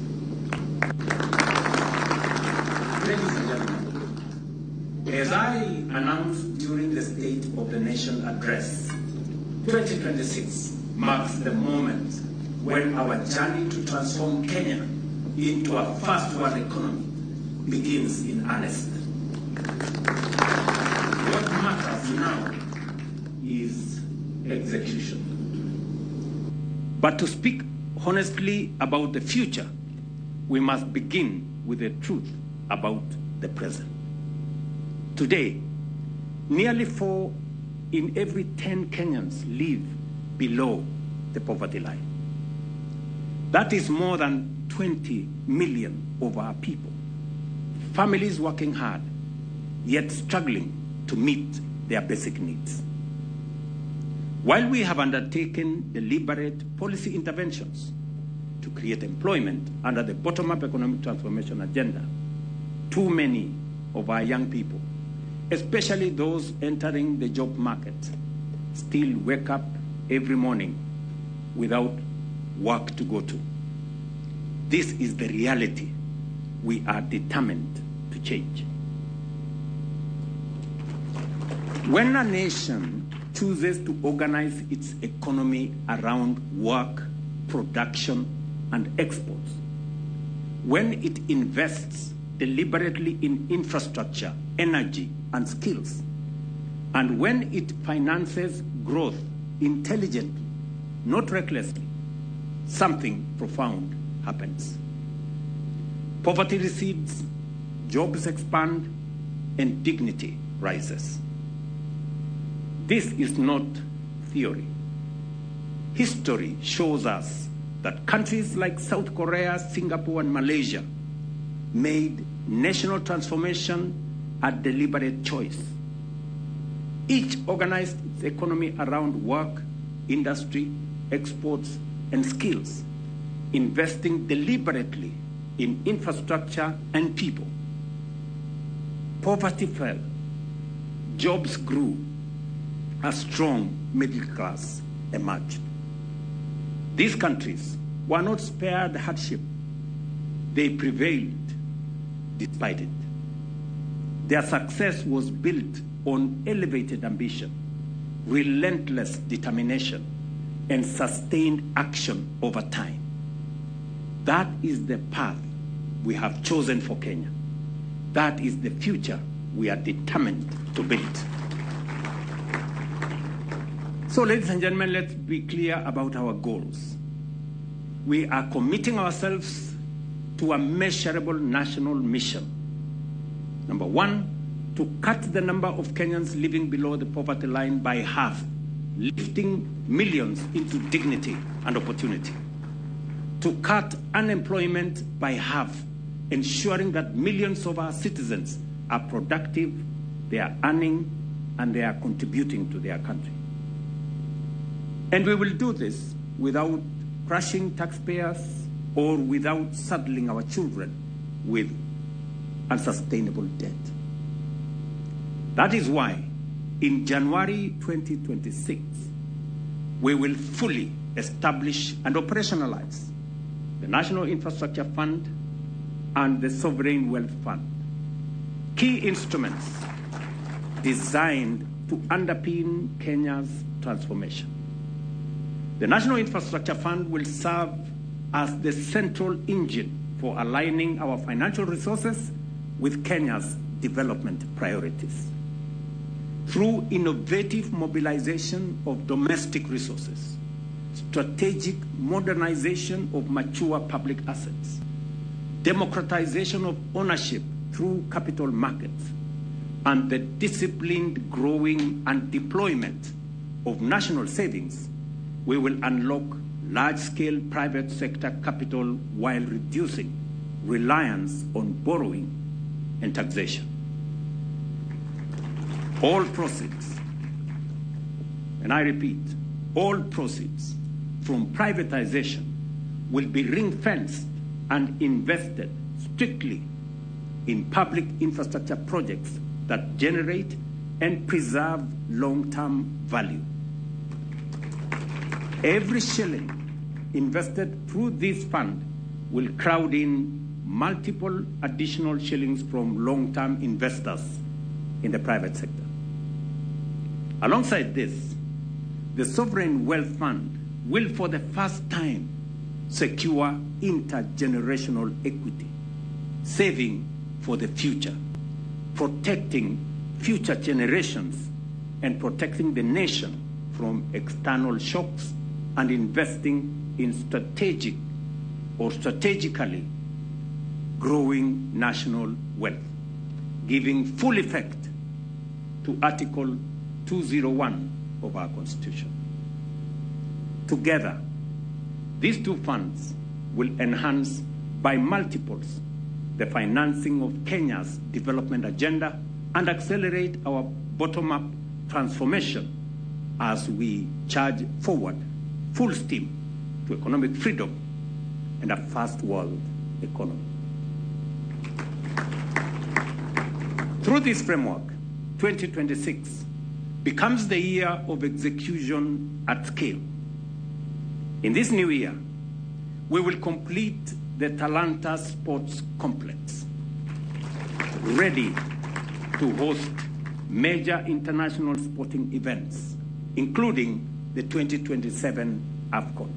Ladies and gentlemen, as I announced during the State of the Nation address, 2026 marks the moment when our journey to transform Kenya into a first-world economy begins in earnest. What matters now is execution. But to speak honestly about the future, we must begin with the truth about the present. Today, nearly 4 in every 10 Kenyans live below the poverty line. That is more than 20 million of our people. Families working hard, yet struggling to meet their basic needs. While we have undertaken deliberate policy interventions to create employment under the bottom-up economic transformation agenda, too many of our young people, especially those entering the job market, still wake up every morning without work to go to. This is the reality we are determined to change. When a nation chooses to organize its economy around work, production, and exports, when it invests deliberately in infrastructure, energy, and skills, and when it finances growth intelligently, not recklessly, something profound happens. Poverty recedes, jobs expand, and dignity rises. This is not theory. History shows us that countries like South Korea, Singapore, and Malaysia made national transformation a deliberate choice. Each organized its economy around work, industry, exports, and skills, investing deliberately in infrastructure and people. Poverty fell, jobs grew, a strong middle class emerged. These countries were not spared hardship. They prevailed despite it. Their success was built on elevated ambition, relentless determination, and sustained action over time. That is the path we have chosen for Kenya. That is the future we are determined to build. So, ladies and gentlemen, let's be clear about our goals. We are committing ourselves to a measurable national mission. Number one, to cut the number of Kenyans living below the poverty line by half, lifting millions into dignity and opportunity. To cut unemployment by half, ensuring that millions of our citizens are productive, they are earning, and they are contributing to their country. And we will do this without crushing taxpayers or without saddling our children with unsustainable debt. That is why in January 2026, we will fully establish and operationalize the National Infrastructure Fund and the Sovereign Wealth Fund, key instruments designed to underpin Kenya's transformation. The National Infrastructure Fund will serve as the central engine for aligning our financial resources with Kenya's development priorities. Through innovative mobilization of domestic resources, strategic modernization of mature public assets, democratization of ownership through capital markets, and the disciplined growing and deployment of national savings, we will unlock large-scale private sector capital while reducing reliance on borrowing and taxation. All proceeds, and I repeat, all proceeds from privatization will be ring-fenced and invested strictly in public infrastructure projects that generate and preserve long-term value. Every shilling invested through this fund will crowd in multiple additional shillings from long-term investors in the private sector. Alongside this, the Sovereign Wealth Fund will for the first time secure intergenerational equity, saving for the future, protecting future generations, and protecting the nation from external shocks, and investing in strategically growing national wealth, giving full effect to Article 201 of our Constitution. Together, these two funds will enhance by multiples the financing of Kenya's development agenda and accelerate our bottom-up transformation as we charge forward full steam to economic freedom and a first world economy. Through this framework, 2026 becomes the year of execution at scale. In this new year, we will complete the Talanta Sports Complex, ready to host major international sporting events, including the 2027 AFCON.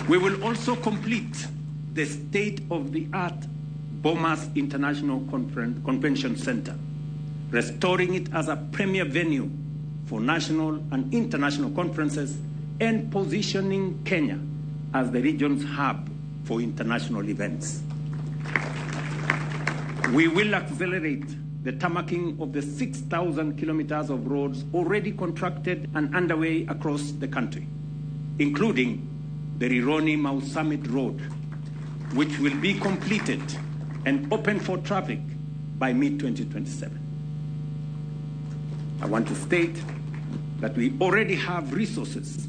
We will also complete the state-of-the-art Bomas International Convention Center, restoring it as a premier venue for national and international conferences and positioning Kenya as the region's hub for international events. We will accelerate the tarmacking of the 6,000 kilometers of roads already contracted and underway across the country, including the Rironi-Mau Summit Road, which will be completed and open for traffic by mid-2027. I want to state that we already have resources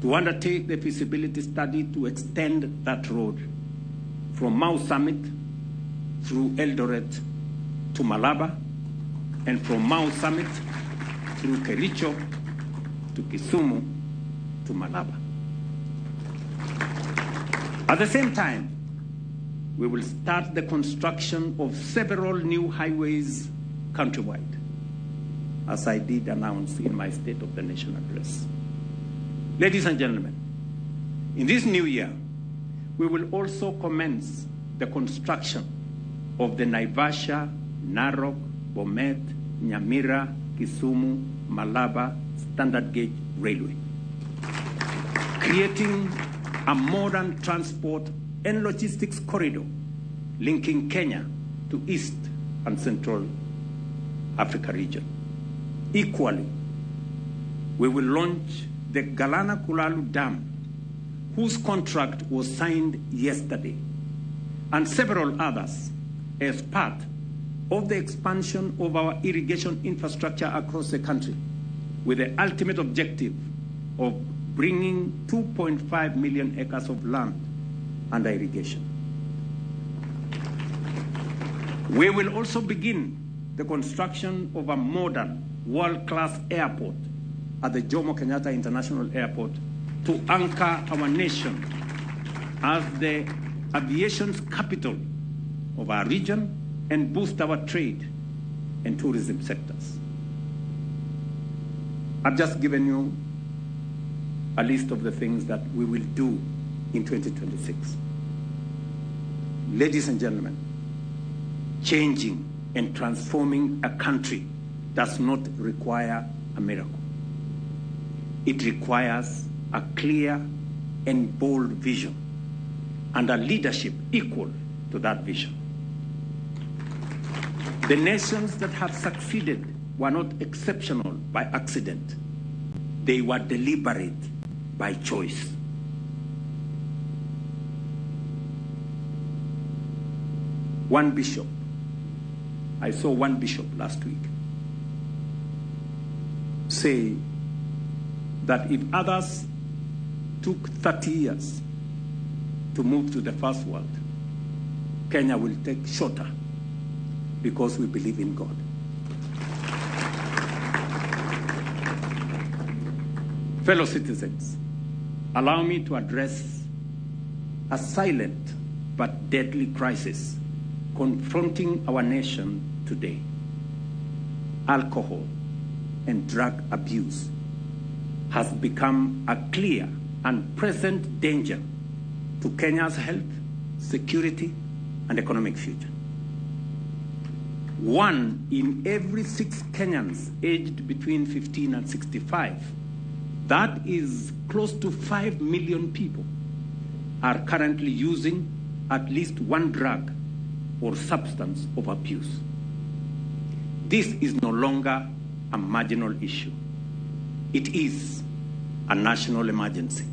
to undertake the feasibility study to extend that road from Mau Summit through Eldoret to Malaba, and from Mau Summit through Kericho to Kisumu to Malaba. At the same time, we will start the construction of several new highways countrywide, as I did announce in my State of the Nation address. Ladies and gentlemen, in this new year, we will also commence the construction of the Naivasha, Narok, Bomet, Nyamira, Kisumu, Malaba standard gauge railway, creating a modern transport and logistics corridor linking Kenya to East and Central Africa region. Equally, we will launch the Galana Kulalu Dam, whose contract was signed yesterday, and several others as part of the expansion of our irrigation infrastructure across the country, with the ultimate objective of bringing 2.5 million acres of land under irrigation. We will also begin the construction of a modern world-class airport at the Jomo Kenyatta International Airport to anchor our nation as the aviation's capital of our region and boost our trade and tourism sectors. I've just given you a list of the things that we will do in 2026. Ladies and gentlemen, changing and transforming a country does not require a miracle. It requires a clear and bold vision and a leadership equal to that vision. The nations that have succeeded were not exceptional by accident. They were deliberate by choice. One bishop, I saw one bishop last week say that if others took 30 years to move to the first world, Kenya will take shorter because we believe in God. Fellow citizens, allow me to address a silent but deadly crisis confronting our nation today. Alcohol and drug abuse has become a clear and present danger to Kenya's health, security, and economic future. 1 in every 6 Kenyans aged between 15 and 65, that is close to 5 million people, are currently using at least one drug or substance of abuse. This is no longer a marginal issue. It is a national emergency.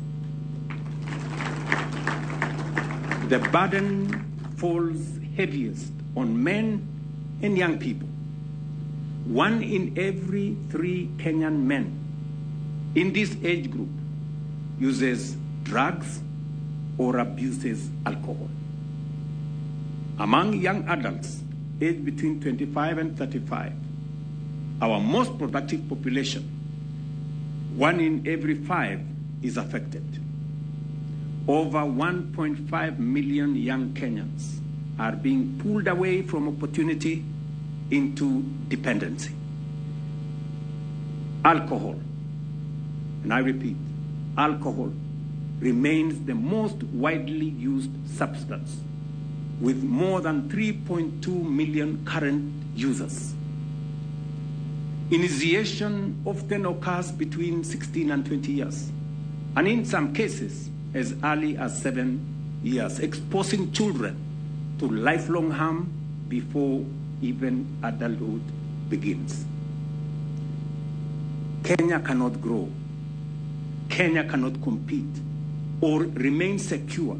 The burden falls heaviest on men and young people. 1 in every 3 Kenyan men in this age group uses drugs or abuses alcohol. Among young adults aged between 25 and 35, our most productive population, 1 in every 5 is affected. Over 1.5 million young Kenyans are being pulled away from opportunity into dependency. Alcohol, and I repeat, alcohol remains the most widely used substance, with more than 3.2 million current users. Initiation often occurs between 16 and 20 years, and in some cases as early as 7 years, exposing children to lifelong harm before even adulthood begins. Kenya cannot grow, Kenya cannot compete or remain secure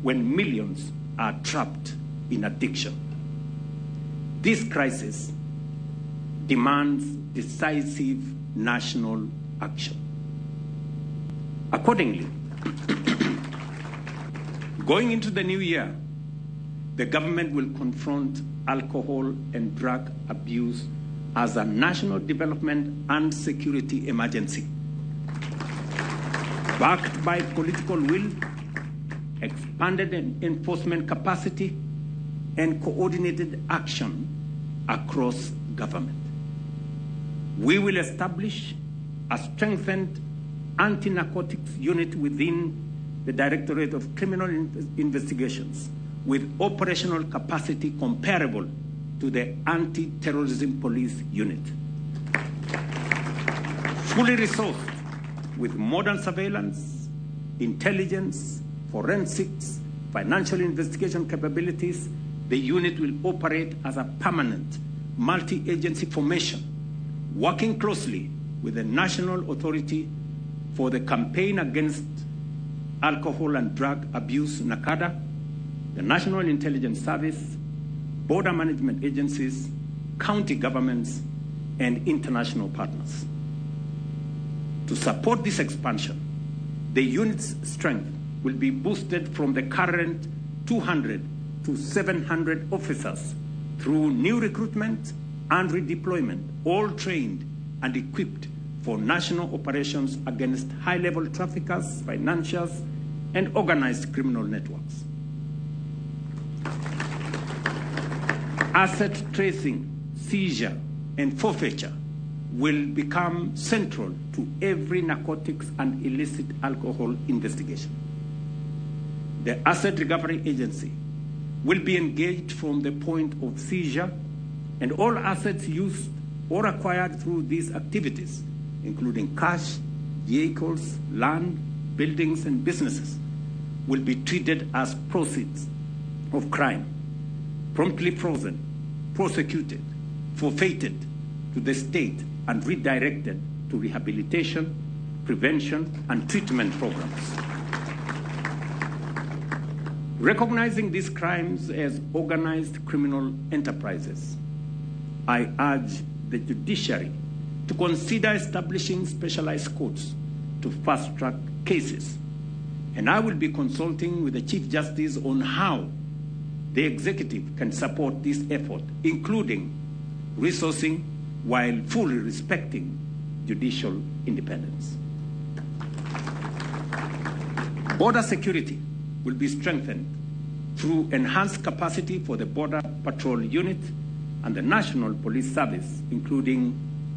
when millions are trapped in addiction. This crisis demands decisive national action. Accordingly, going into the new year, the government will confront alcohol and drug abuse as a national development and security emergency, backed by political will, expanded enforcement capacity, and coordinated action across government. We will establish a strengthened anti-narcotics unit within the Directorate of Criminal Investigations with operational capacity comparable to the Anti-Terrorism Police Unit. Fully resourced with modern surveillance, intelligence, forensics, financial investigation capabilities, the unit will operate as a permanent multi-agency formation, working closely with the National Authority for the Campaign Against Alcohol and Drug Abuse, NACADA, the National Intelligence Service, border management agencies, county governments, and international partners. To support this expansion, the unit's strength will be boosted from the current 200 to 700 officers through new recruitment and redeployment, all trained and equipped for national operations against high-level traffickers, financiers, and organized criminal networks. Asset tracing, seizure, and forfeiture will become central to every narcotics and illicit alcohol investigation. The Asset Recovery Agency will be engaged from the point of seizure, and all assets used or acquired through these activities, including cash, vehicles, land, buildings, and businesses, will be treated as proceeds of crime, promptly frozen, prosecuted, forfeited to the state, and redirected to rehabilitation, prevention, and treatment programs. Recognizing these crimes as organized criminal enterprises, I urge the judiciary to consider establishing specialized courts to fast-track cases. And I will be consulting with the Chief Justice on how the executive can support this effort, including resourcing while fully respecting judicial independence. Border security will be strengthened through enhanced capacity for the Border Patrol Unit and the National Police Service, including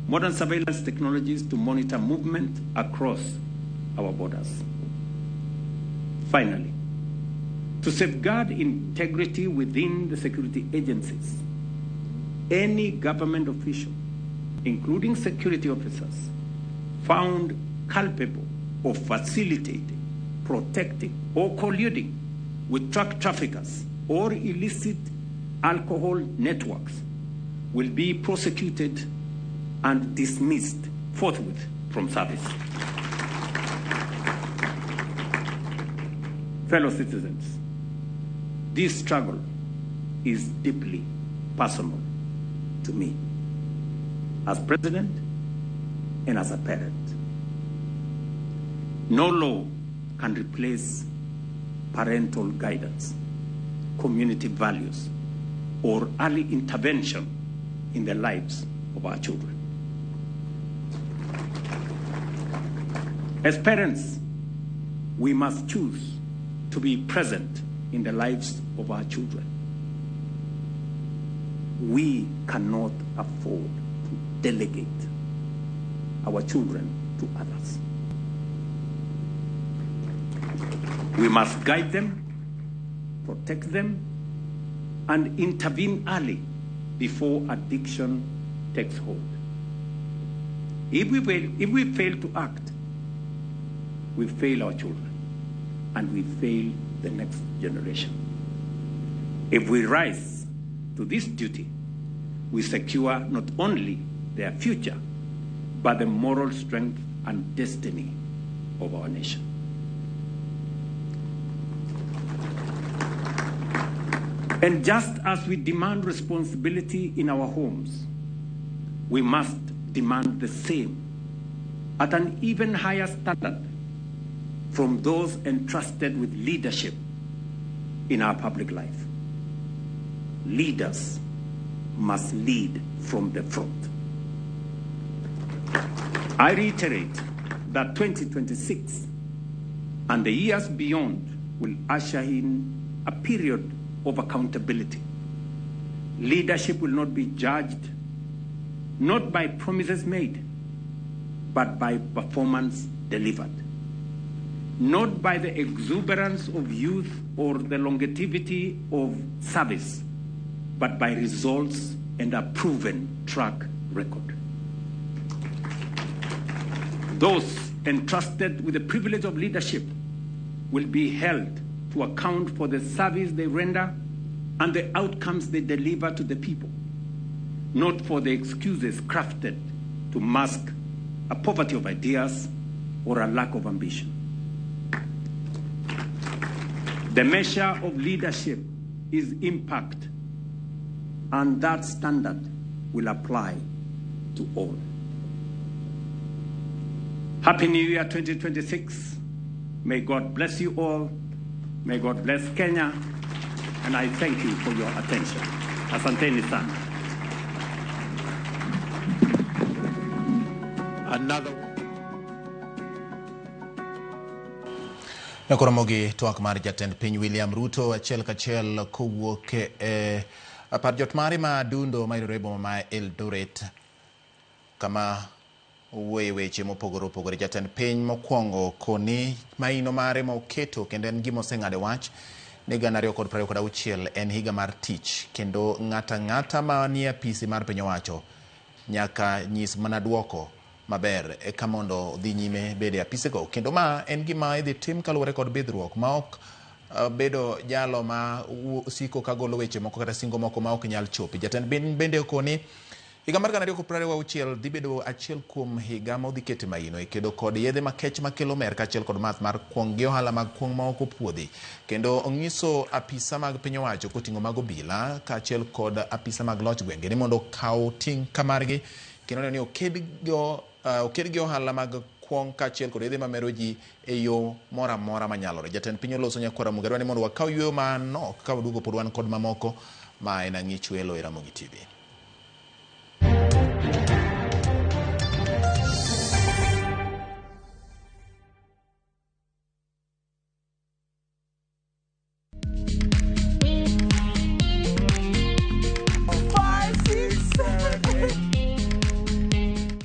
modern surveillance technologies to monitor movement across our borders. Finally, to safeguard integrity within the security agencies, any government official, including security officers, found culpable of facilitating, protecting, or colluding with drug traffickers or illicit alcohol networks will be prosecuted and dismissed forthwith from service. Fellow citizens, this struggle is deeply personal to me as president and as a parent. No law can replace parental guidance, community values, or early intervention in the lives of our children. As parents, we must choose to be present in the lives of our children. We cannot afford to delegate our children to others. We must guide them, protect them, and intervene early before addiction takes hold. If we fail to act, we fail our children and we fail the next generation. If we rise to this duty, we secure not only their future, but the moral strength and destiny of our nation. And just as we demand responsibility in our homes, we must demand the same at an even higher standard from those entrusted with leadership in our public life. Leaders must lead from the front. I reiterate that 2026 and the years beyond will usher in a period of accountability. Leadership will not be judged not by promises made, but by performance delivered. Not by the exuberance of youth or the longevity of service, but by results and a proven track record. Those entrusted with the privilege of leadership will be held to account for the service they render and the outcomes they deliver to the people, not for the excuses crafted to mask a poverty of ideas or a lack of ambition. The measure of leadership is impact, and that standard will apply to all. Happy New Year 2026. May God bless you all. May God bless Kenya. And I thank you for your attention. Asanteni sana. Another Nakoromogi twak mar jatend piny William Ruto achiel kachiel kowuok e par jot mare ma dundo ma irebo ma Eldoret kama weche mopogore opogore. Jatend piny mokwongo koni maino mare ma oketo kendo en gima oseng'ado wach ne 2026 en higa mar tich, kendo ng'ata ma nie apisi mar piny owacho nyaka nyis mana duoko maber eka mondo dhi nyime bede apisego, kendo ma en gima idhi tim kaluwore kod bidhruok ma ok bedo jalo ma siko kagolo weche moko kata singo moko ma ok nyal chopi. Jatend bende okoni higa mar 2026 dhi bedo achiel kuom higa ma odhi kete maino e kedo kod yedhe makech makelo mer kaachiel kod math mar kuong gi ohala mag kuong ma ok opuodhi, kendo onyiso apisa mag piny owacho koting'o mag obila kaachiel kod apisa mag loch gwenge ni mondo kaw ting' kamargi kendo ni oked gi ohala mag kuong kaachiel kod yedhe mamero ji e yo mora mora manyalore. Jatend piny oloso nyakwara mugarwa ni mondo wakaw yweyo manok ka waduogo pod wan kod mamoko ma en ang'ich welo e Ramogi TV.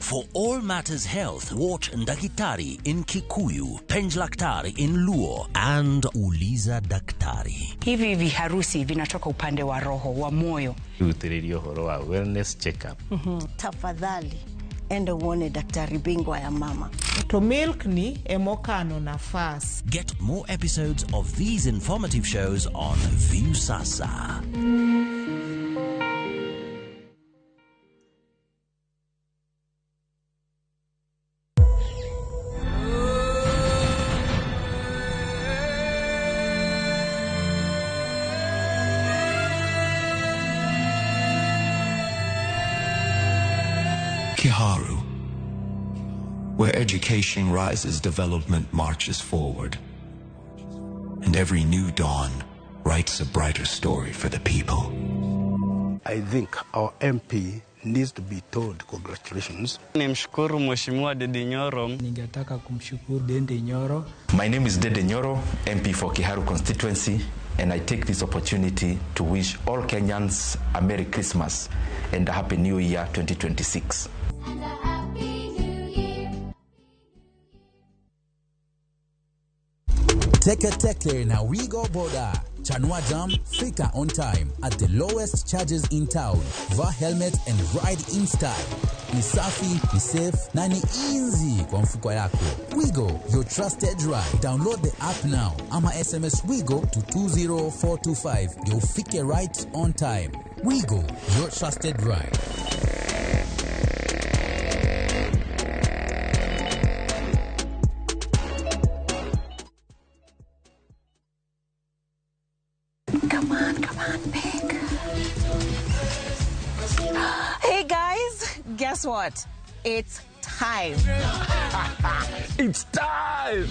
For all matters health, watch Ndakitari in Kikuyu, Penj Laktari in Luo, and Uliza Daktari. Hivi viharusi vinatoka upande wa roho, wa moyo. Uthiririo horo wa wellness check-up. Tafadhali, enda uone daktari bingwa ya mama. To milk ni emokano nafasi. Get more episodes of these informative shows on View Sasa. Kiharu, where education rises, development marches forward, and every new dawn writes a brighter story for the people. I think our MP needs to be told congratulations. Nimshukuru Mheshimiwa Dede Nyoro. Ningetaka kumshukuru Dede Nyoro. My name is Dede Nyoro, MP for Kiharu constituency, and I take this opportunity to wish all Kenyans a Merry Christmas and a Happy New Year 2026. Teke na we go border. Chanua Jam, fika on time at the lowest charges in town. Wear helmet and ride in style. Ni safi, ni safe, na ni easy kwa mfuko yako. Wigo, your trusted ride. Download the app now. Ama SMS Wigo to 20425. You'll fike right on time. Wigo, your trusted ride. Come on, Peg. Hey guys, guess what? It's time. It's time.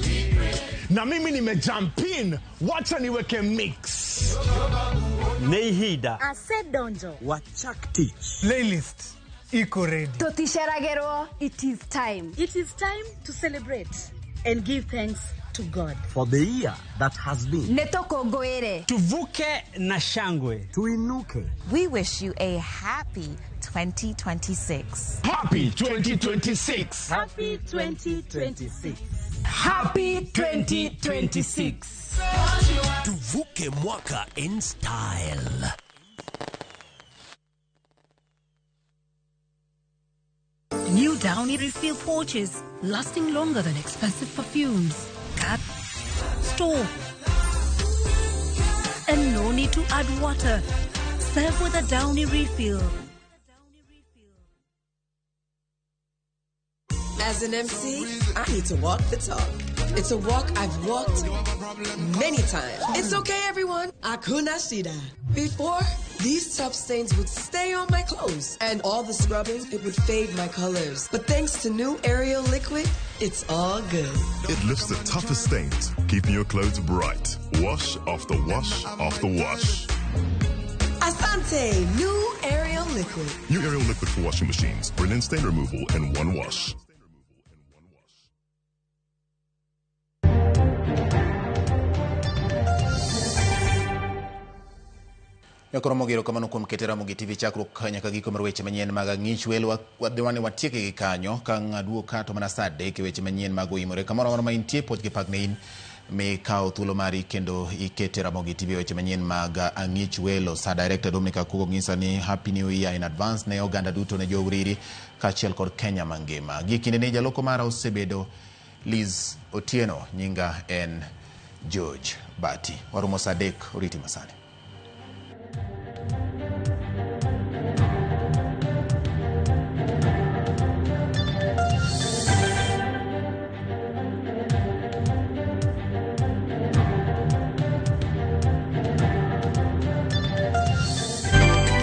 Na mimi nimejump in. Wacha niweke mix. Neihida. Ase donjo. Wachak teach. Playlist. iko ready. Totisharagero, it is time. It is time to celebrate and give thanks to God. For the year that has been. Netoko goere. Tuvuke na shangwe. Tuinuke. We wish you a happy 2026. Happy 2026. Happy 2026. Happy 2026. Tuvuke mwaka in style. New Downy refill pouches, lasting longer than expensive perfumes. Cut, store, and no need to add water. Serve with a Downy refill. As an MC, I need to walk the talk. It's a walk I've walked many times. It's okay, everyone. Akuna shida. Before, these tough stains would stay on my clothes, and all the scrubbing, it would fade my colors. But thanks to new Ariel liquid, it's all good. It lifts the toughest stains, keeping your clothes bright. Wash after wash after wash. Asante, new Ariel liquid. New Ariel liquid for washing machines. Brilliant stain removal in one wash. Yakoromogero kamano kuom ketera Ramogi TV chakruok nyaka giko mar weche manyien mag ng'ich welo wadwani watieke gi kanyo ka ng'aduo kato mana saa 3 weche manyien mag oimore kamoro amora ma intie pod gi pak ne in mi kao thuolo mari kendo ikete Ramogi TV weche manyien mag ng'ich welo. Sa director Dominica Kugo ng'isa ni happy new year in advance ne oganda duto ne jowriri kaachiel kod Kenya mangima. Gi kinde ne jaloko mara osebedo Liz Otieno, nyinga en George Bati. Warumo saa 3 oriti masani.